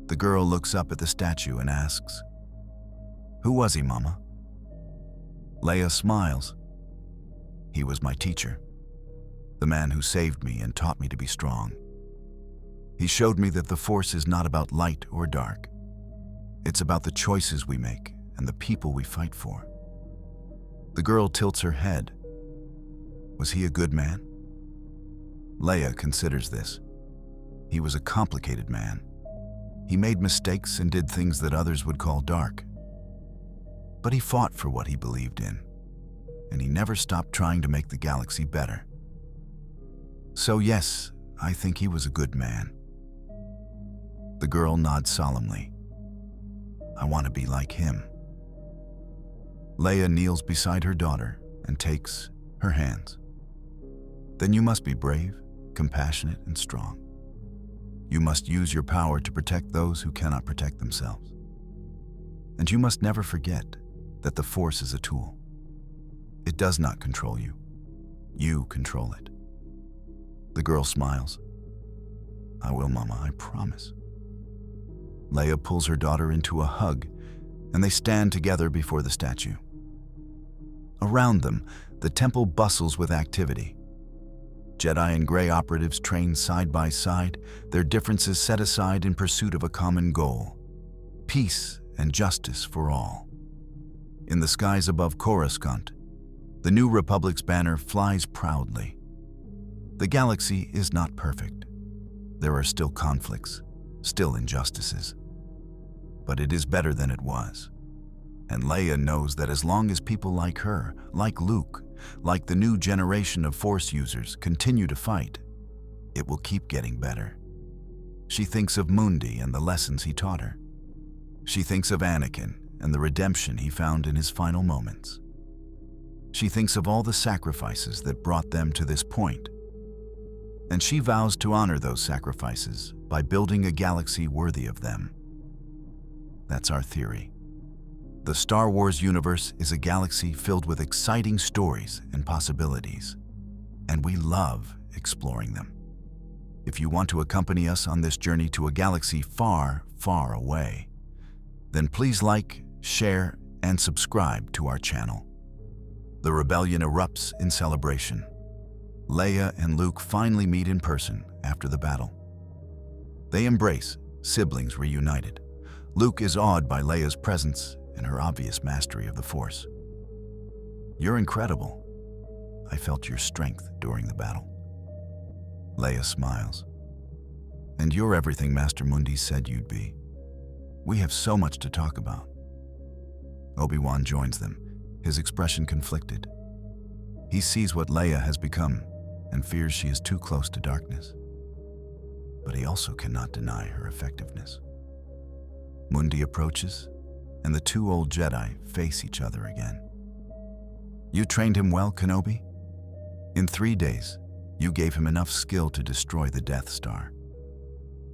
The girl looks up at the statue and asks, "Who was he, Mama?" Leia smiles. "He was my teacher, the man who saved me and taught me to be strong. He showed me that the Force is not about light or dark. It's about the choices we make and the people we fight for." The girl tilts her head. Was he a good man? Leia considers this. He was a complicated man. He made mistakes and did things that others would call dark. But he fought for what he believed in, and he never stopped trying to make the galaxy better. So yes, I think he was a good man. The girl nods solemnly. I want to be like him. Leia kneels beside her daughter and takes her hands. Then you must be brave, compassionate, and strong. You must use your power to protect those who cannot protect themselves. And you must never forget that the Force is a tool. It does not control you. You control it. The girl smiles. I will, Mama, I promise. Leia pulls her daughter into a hug, and they stand together before the statue. Around them, the temple bustles with activity. Jedi and Grey operatives train side by side, their differences set aside in pursuit of a common goal: peace and justice for all. In the skies above Coruscant, the New Republic's banner flies proudly. The galaxy is not perfect. There are still conflicts, still injustices. But it is better than it was. And Leia knows that as long as people like her, like Luke, like the new generation of Force users continue to fight, it will keep getting better. She thinks of Mundi and the lessons he taught her. She thinks of Anakin and the redemption he found in his final moments. She thinks of all the sacrifices that brought them to this point. And she vows to honor those sacrifices by building a galaxy worthy of them. That's our theory. The Star Wars universe is a galaxy filled with exciting stories and possibilities, and we love exploring them. If you want to accompany us on this journey to a galaxy far, far away, then please like, share, and subscribe to our channel. The rebellion erupts in celebration. Leia and Luke finally meet in person after the battle. They embrace, siblings reunited. Luke is awed by Leia's presence and her obvious mastery of the Force. You're incredible. I felt your strength during the battle. Leia smiles. And you're everything Master Mundi said you'd be. We have so much to talk about. Obi-Wan joins them, his expression conflicted. He sees what Leia has become and fears she is too close to darkness. But he also cannot deny her effectiveness. Mundi approaches, and the two old Jedi face each other again. You trained him well, Kenobi? In 3 days, you gave him enough skill to destroy the Death Star.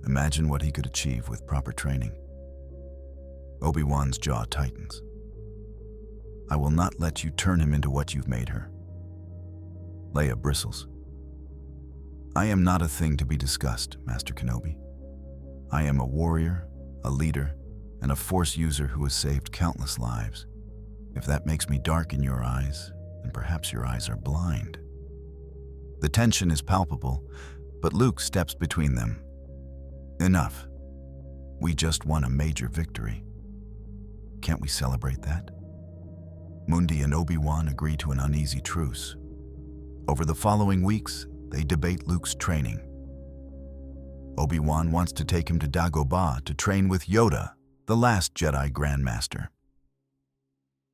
Imagine what he could achieve with proper training. Obi-Wan's jaw tightens. I will not let you turn him into what you've made her. Leia bristles. I am not a thing to be discussed, Master Kenobi. I am a warrior, a leader, and a Force user who has saved countless lives. If that makes me dark in your eyes, then perhaps your eyes are blind. The tension is palpable, but Luke steps between them. Enough. We just won a major victory. Can't we celebrate that? Mundi and Obi-Wan agree to an uneasy truce. Over the following weeks, they debate Luke's training. Obi-Wan wants to take him to Dagobah to train with Yoda, the last Jedi Grandmaster.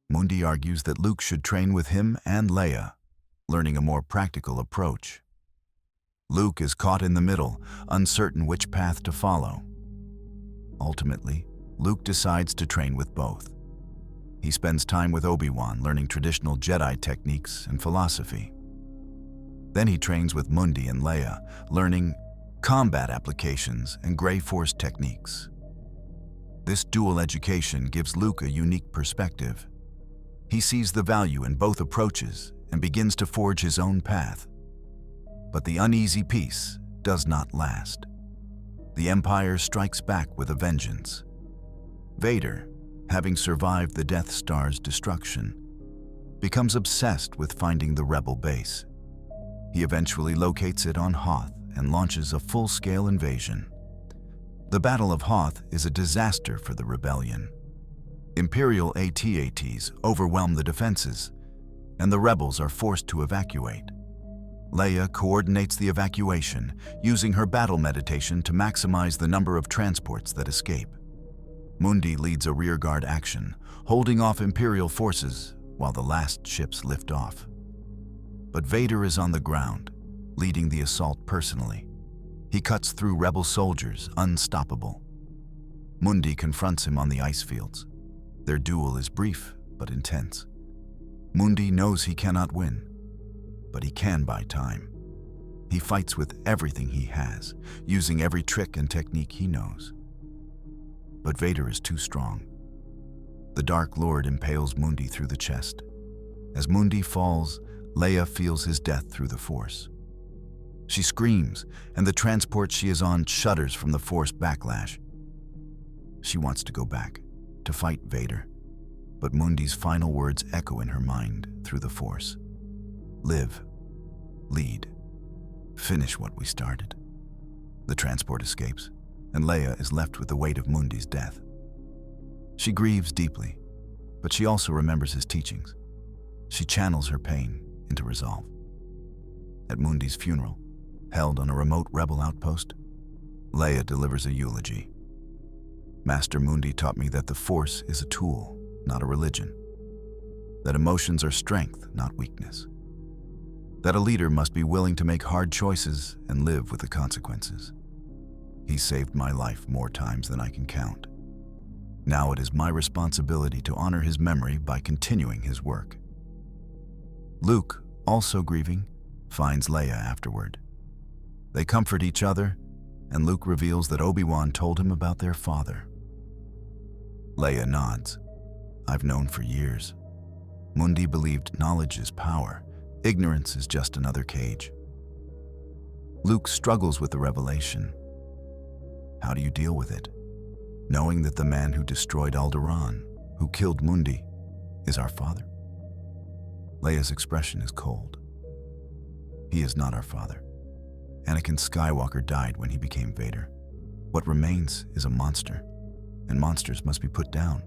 Mundi argues that Luke should train with him and Leia, learning a more practical approach. Luke is caught in the middle, uncertain which path to follow. Ultimately, Luke decides to train with both. He spends time with Obi-Wan learning traditional Jedi techniques and philosophy. Then he trains with Mundi and Leia, learning combat applications and Grey Force techniques. This dual education gives Luke a unique perspective. He sees the value in both approaches and begins to forge his own path. But the uneasy peace does not last. The Empire strikes back with a vengeance. Vader, having survived the Death Star's destruction, becomes obsessed with finding the rebel base. He eventually locates it on Hoth and launches a full-scale invasion. The Battle of Hoth is a disaster for the rebellion. Imperial AT-ATs overwhelm the defenses, and the rebels are forced to evacuate. Leia coordinates the evacuation, using her battle meditation to maximize the number of transports that escape. Mundi leads a rearguard action, holding off Imperial forces while the last ships lift off. But Vader is on the ground, leading the assault personally. He cuts through rebel soldiers, unstoppable. Mundi confronts him on the ice fields. Their duel is brief but intense. Mundi knows he cannot win, but he can buy time. He fights with everything he has, using every trick and technique he knows. But Vader is too strong. The Dark Lord impales Mundi through the chest. As Mundi falls, Leia feels his death through the Force. She screams, and the transport she is on shudders from the Force backlash. She wants to go back, to fight Vader, but Mundi's final words echo in her mind through the Force. Live, lead, finish what we started. The transport escapes, and Leia is left with the weight of Mundi's death. She grieves deeply, but she also remembers his teachings. She channels her pain into resolve. At Mundi's funeral, held on a remote rebel outpost, Leia delivers a eulogy. Master Mundi taught me that the Force is a tool, not a religion. That emotions are strength, not weakness. That a leader must be willing to make hard choices and live with the consequences. He saved my life more times than I can count. Now it is my responsibility to honor his memory by continuing his work. Luke, also grieving, finds Leia afterward. They comfort each other, and Luke reveals that Obi-Wan told him about their father. Leia nods. I've known for years. Mundi believed knowledge is power. Ignorance is just another cage. Luke struggles with the revelation. How do you deal with it? Knowing that the man who destroyed Alderaan, who killed Mundi, is our father? Leia's expression is cold. He is not our father. Anakin Skywalker died when he became Vader. What remains is a monster, and monsters must be put down.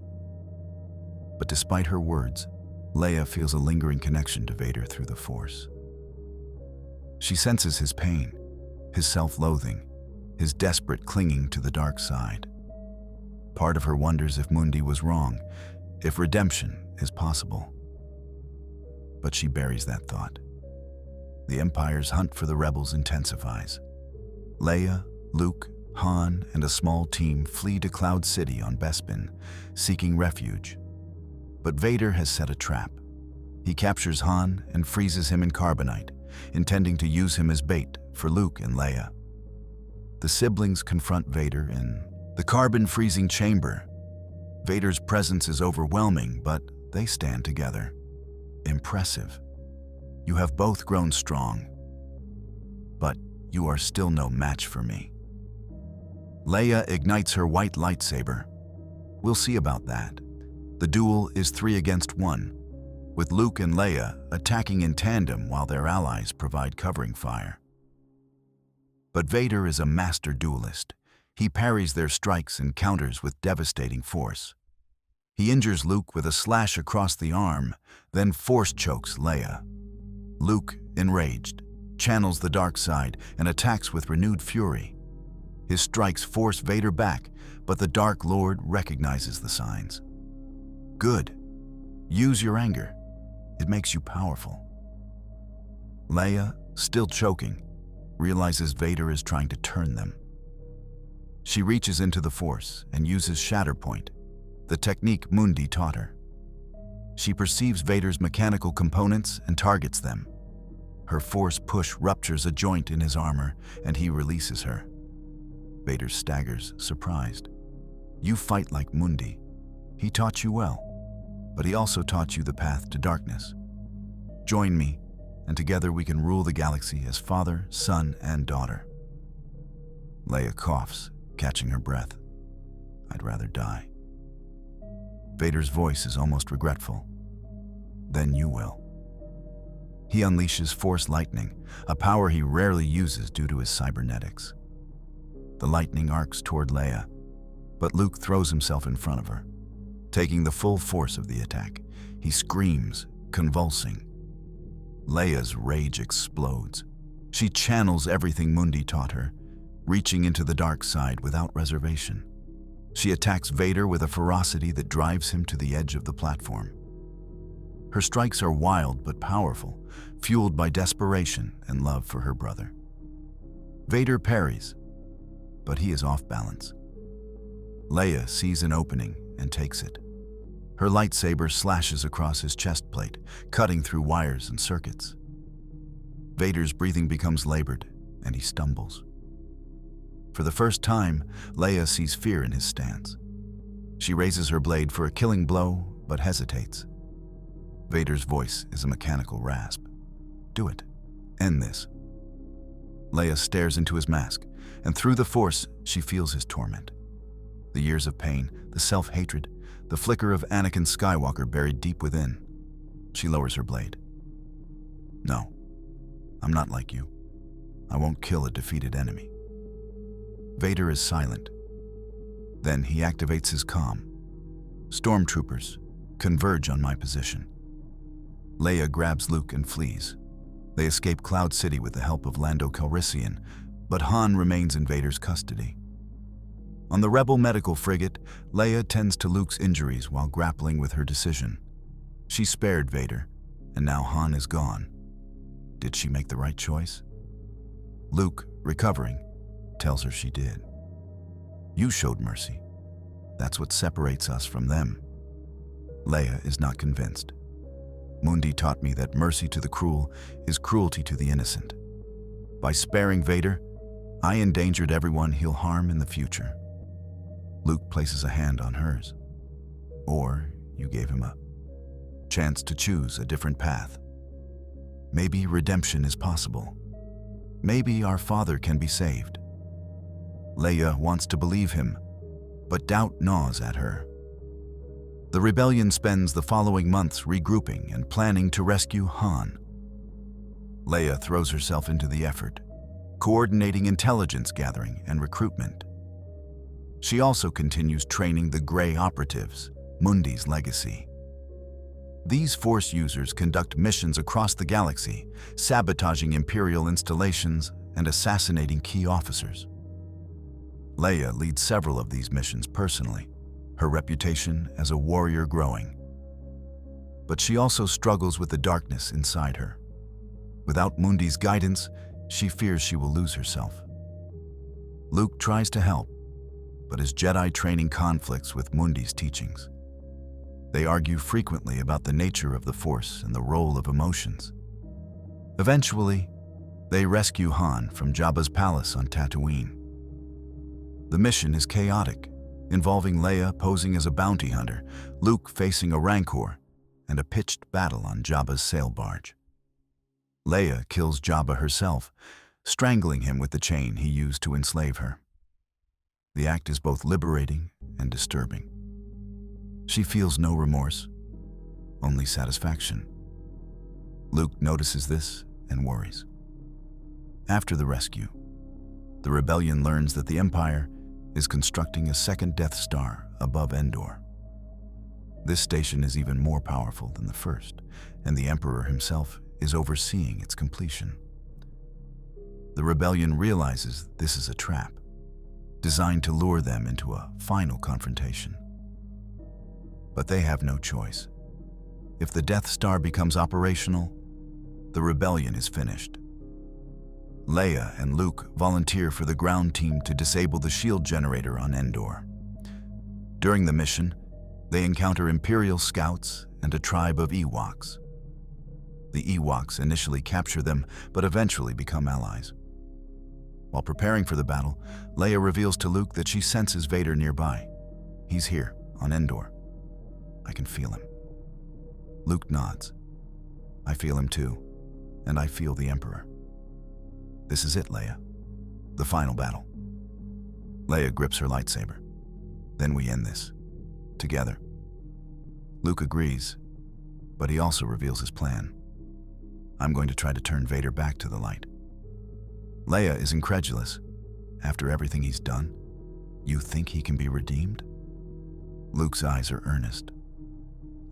But despite her words, Leia feels a lingering connection to Vader through the Force. She senses his pain, his self-loathing, his desperate clinging to the dark side. Part of her wonders if Mundi was wrong, if redemption is possible. But she buries that thought. The Empire's hunt for the rebels intensifies. Leia, Luke, Han and a small team flee to Cloud City on Bespin, seeking refuge. But Vader has set a trap. He captures Han and freezes him in carbonite, intending to use him as bait for Luke and Leia. The siblings confront Vader in the carbon-freezing chamber. Vader's presence is overwhelming, but they stand together. Impressive. You have both grown strong, but you are still no match for me. Leia ignites her white lightsaber. We'll see about that. The duel is 3 against 1, with Luke and Leia attacking in tandem while their allies provide covering fire. But Vader is a master duelist. He parries their strikes and counters with devastating force. He injures Luke with a slash across the arm, then force chokes Leia. Luke, enraged, channels the dark side and attacks with renewed fury. His strikes force Vader back, but the Dark Lord recognizes the signs. Good. Use your anger. It makes you powerful. Leia, still choking, realizes Vader is trying to turn them. She reaches into the Force and uses Shatterpoint, the technique Mundi taught her. She perceives Vader's mechanical components and targets them. Her Force push ruptures a joint in his armor, and he releases her. Vader staggers, surprised. You fight like Mundi. He taught you well, but he also taught you the path to darkness. Join me, and together we can rule the galaxy as father, son, and daughter. Leia coughs, catching her breath. I'd rather die. Vader's voice is almost regretful. Then you will. He unleashes Force Lightning, a power he rarely uses due to his cybernetics. The lightning arcs toward Leia, but Luke throws himself in front of her. Taking the full force of the attack, he screams, convulsing. Leia's rage explodes. She channels everything Mundi taught her, reaching into the dark side without reservation. She attacks Vader with a ferocity that drives him to the edge of the platform. Her strikes are wild but powerful, fueled by desperation and love for her brother. Vader parries, but he is off balance. Leia sees an opening and takes it. Her lightsaber slashes across his chest plate, cutting through wires and circuits. Vader's breathing becomes labored, and he stumbles. For the first time, Leia sees fear in his stance. She raises her blade for a killing blow, but hesitates. Vader's voice is a mechanical rasp. Do it. End this. Leia stares into his mask, and through the Force, she feels his torment. The years of pain, the self-hatred, the flicker of Anakin Skywalker buried deep within. She lowers her blade. No, I'm not like you. I won't kill a defeated enemy. Vader is silent. Then he activates his comm. Stormtroopers, converge on my position. Leia grabs Luke and flees. They escape Cloud City with the help of Lando Calrissian, but Han remains in Vader's custody. On the Rebel medical frigate, Leia tends to Luke's injuries while grappling with her decision. She spared Vader, and now Han is gone. Did she make the right choice? Luke, recovering, tells her she did. You showed mercy. That's what separates us from them. Leia is not convinced. Mundi taught me that mercy to the cruel is cruelty to the innocent. By sparing Vader, I endangered everyone he'll harm in the future. Luke places a hand on hers. Or you gave him a chance to choose a different path. Maybe redemption is possible. Maybe our father can be saved. Leia wants to believe him, but doubt gnaws at her. The rebellion spends the following months regrouping and planning to rescue Han. Leia throws herself into the effort, coordinating intelligence gathering and recruitment. She also continues training the Grey Operatives, Mundi's legacy. These Force users conduct missions across the galaxy, sabotaging Imperial installations and assassinating key officers. Leia leads several of these missions personally, her reputation as a warrior growing. But she also struggles with the darkness inside her. Without Mundi's guidance, she fears she will lose herself. Luke tries to help, but his Jedi training conflicts with Mundi's teachings. They argue frequently about the nature of the Force and the role of emotions. Eventually, they rescue Han from Jabba's palace on Tatooine. The mission is chaotic, involving Leia posing as a bounty hunter, Luke facing a Rancor, and a pitched battle on Jabba's sail barge. Leia kills Jabba herself, strangling him with the chain he used to enslave her. The act is both liberating and disturbing. She feels no remorse, only satisfaction. Luke notices this and worries. After the rescue, the rebellion learns that the Empire is constructing a second Death Star above Endor. This station is even more powerful than the first, and the Emperor himself is overseeing its completion. The rebellion realizes this is a trap, designed to lure them into a final confrontation. But they have no choice. If the Death Star becomes operational, the rebellion is finished. Leia and Luke volunteer for the ground team to disable the shield generator on Endor. During the mission, they encounter Imperial scouts and a tribe of Ewoks. The Ewoks initially capture them, but eventually become allies. While preparing for the battle, Leia reveals to Luke that she senses Vader nearby. He's here, on Endor. I can feel him. Luke nods. I feel him too, and I feel the Emperor. This is it, Leia. The final battle. Leia grips her lightsaber. Then we end this. Together. Luke agrees, but he also reveals his plan. I'm going to try to turn Vader back to the light. Leia is incredulous. After everything he's done, you think he can be redeemed? Luke's eyes are earnest.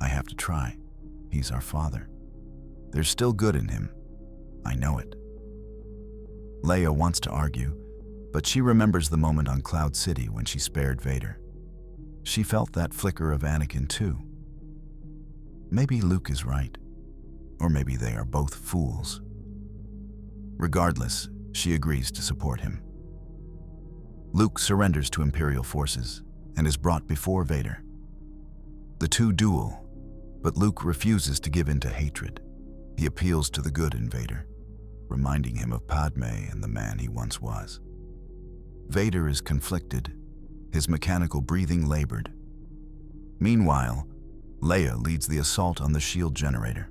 I have to try. He's our father. There's still good in him. I know it. Leia wants to argue, but she remembers the moment on Cloud City when she spared Vader. She felt that flicker of Anakin too. Maybe Luke is right, or maybe they are both fools. Regardless, she agrees to support him. Luke surrenders to Imperial forces and is brought before Vader. The two duel, but Luke refuses to give in to hatred. He appeals to the good in Vader, reminding him of Padme and the man he once was. Vader is conflicted, his mechanical breathing labored. Meanwhile, Leia leads the assault on the shield generator.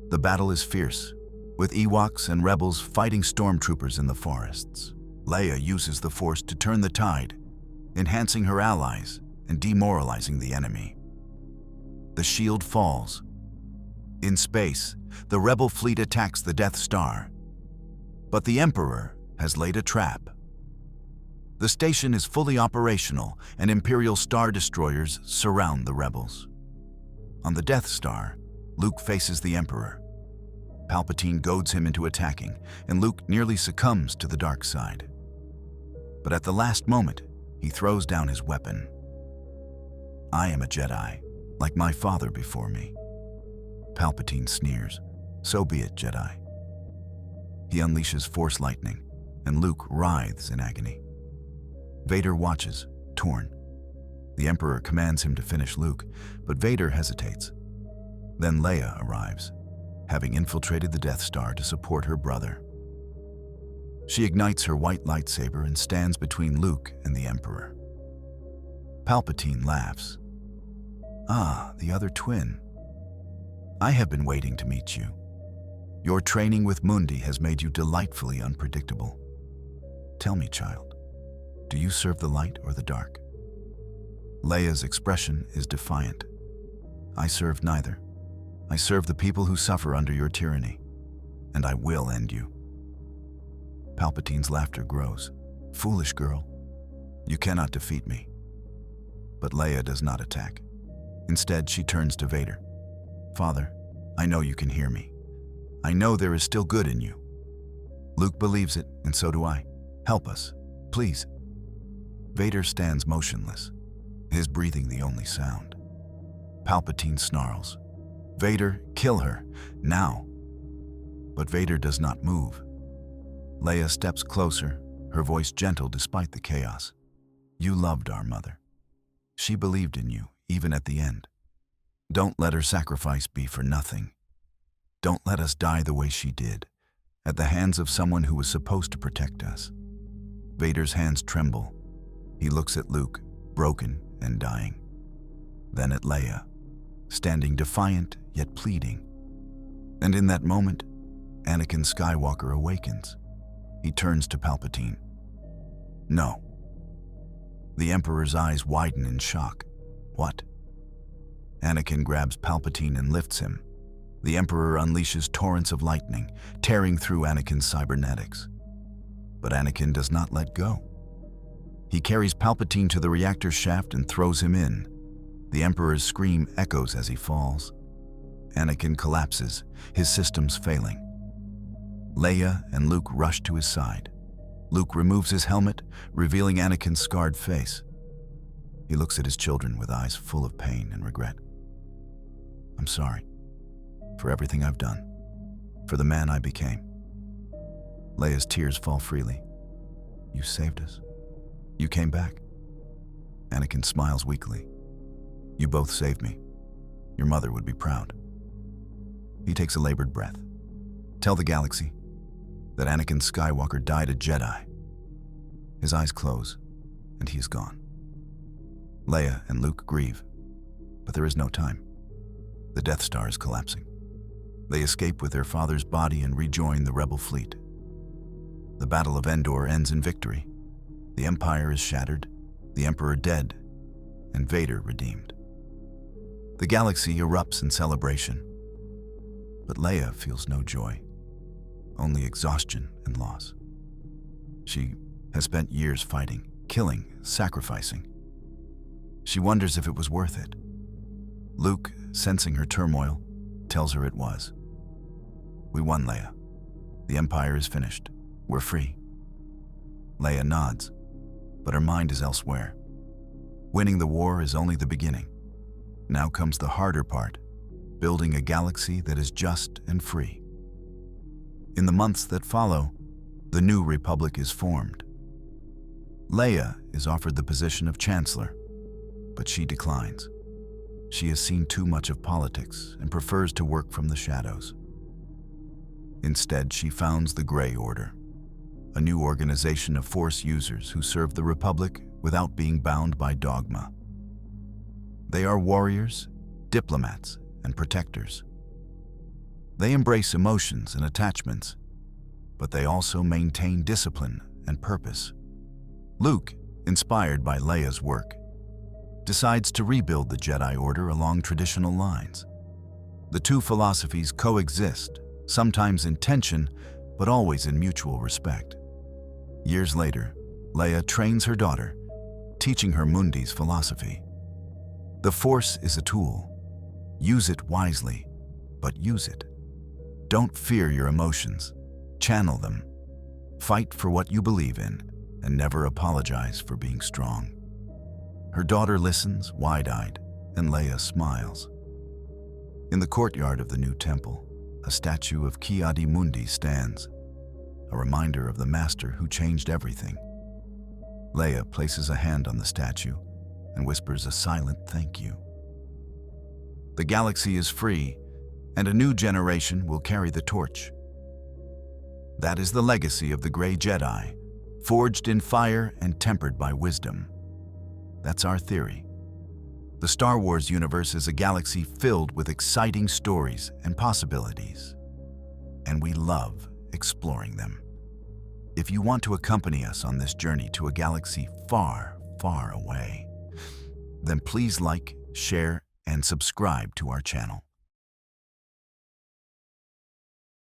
The battle is fierce, with Ewoks and rebels fighting stormtroopers in the forests. Leia uses the Force to turn the tide, enhancing her allies and demoralizing the enemy. The shield falls. In space, the rebel fleet attacks the Death Star, but the Emperor has laid a trap. The station is fully operational, and Imperial Star Destroyers surround the rebels. On the Death Star, Luke faces the Emperor. Palpatine goads him into attacking, and Luke nearly succumbs to the dark side. But at the last moment, he throws down his weapon. I am a Jedi, like my father before me. Palpatine sneers. So be it, Jedi. He unleashes Force lightning, and Luke writhes in agony. Vader watches, torn. The Emperor commands him to finish Luke, but Vader hesitates. Then Leia arrives, having infiltrated the Death Star to support her brother. She ignites her white lightsaber and stands between Luke and the Emperor. Palpatine laughs. Ah, the other twin. I have been waiting to meet you. Your training with Mundi has made you delightfully unpredictable. Tell me, child, do you serve the light or the dark? Leia's expression is defiant. I serve neither. I serve the people who suffer under your tyranny, and I will end you. Palpatine's laughter grows. Foolish girl, you cannot defeat me. But Leia does not attack. Instead, she turns to Vader. Father, I know you can hear me. I know there is still good in you. Luke believes it, and so do I. Help us, please. Vader stands motionless, his breathing the only sound. Palpatine snarls. Vader, kill her, now. But Vader does not move. Leia steps closer, her voice gentle despite the chaos. You loved our mother. She believed in you, even at the end. Don't let her sacrifice be for nothing. Don't let us die the way she did, at the hands of someone who was supposed to protect us. Vader's hands tremble. He looks at Luke, broken and dying. Then at Leia, standing defiant yet pleading. And in that moment, Anakin Skywalker awakens. He turns to Palpatine. No. The Emperor's eyes widen in shock. What? Anakin grabs Palpatine and lifts him. The Emperor unleashes torrents of lightning, tearing through Anakin's cybernetics. But Anakin does not let go. He carries Palpatine to the reactor shaft and throws him in. The Emperor's scream echoes as he falls. Anakin collapses, his systems failing. Leia and Luke rush to his side. Luke removes his helmet, revealing Anakin's scarred face. He looks at his children with eyes full of pain and regret. I'm sorry for everything I've done, for the man I became. Leia's tears fall freely. You saved us. You came back. Anakin smiles weakly. You both saved me. Your mother would be proud. He takes a labored breath. Tell the galaxy that Anakin Skywalker died a Jedi. His eyes close, and he is gone. Leia and Luke grieve, but there is no time. The Death Star is collapsing. They escape with their father's body and rejoin the rebel fleet. The Battle of Endor ends in victory. The Empire is shattered, the Emperor dead, and Vader redeemed. The galaxy erupts in celebration. But Leia feels no joy, only exhaustion and loss. She has spent years fighting, killing, sacrificing. She wonders if it was worth it. Luke, sensing her turmoil, tells her it was. We won, Leia. The Empire is finished. We're free. Leia nods, but her mind is elsewhere. Winning the war is only the beginning. Now comes the harder part, building a galaxy that is just and free. In the months that follow, the new Republic is formed. Leia is offered the position of Chancellor, but she declines. She has seen too much of politics and prefers to work from the shadows. Instead, she founds the Grey Order, a new organization of Force users who serve the Republic without being bound by dogma. They are warriors, diplomats, and protectors. They embrace emotions and attachments, but they also maintain discipline and purpose. Luke, inspired by Leia's work, decides to rebuild the Jedi Order along traditional lines. The two philosophies coexist, sometimes in tension, but always in mutual respect. Years later, Leia trains her daughter, teaching her Mundi's philosophy. The Force is a tool. Use it wisely, but use it. Don't fear your emotions. Channel them. Fight for what you believe in, and never apologize for being strong. Her daughter listens, wide-eyed, and Leia smiles. In the courtyard of the new temple, a statue of Ki-Adi-Mundi stands, a reminder of the master who changed everything. Leia places a hand on the statue and whispers a silent thank you. The galaxy is free, and a new generation will carry the torch. That is the legacy of the Grey Jedi, forged in fire and tempered by wisdom. That's our theory. The Star Wars universe is a galaxy filled with exciting stories and possibilities, and we love exploring them. If you want to accompany us on this journey to a galaxy far, far away, then please like, share, and subscribe to our channel.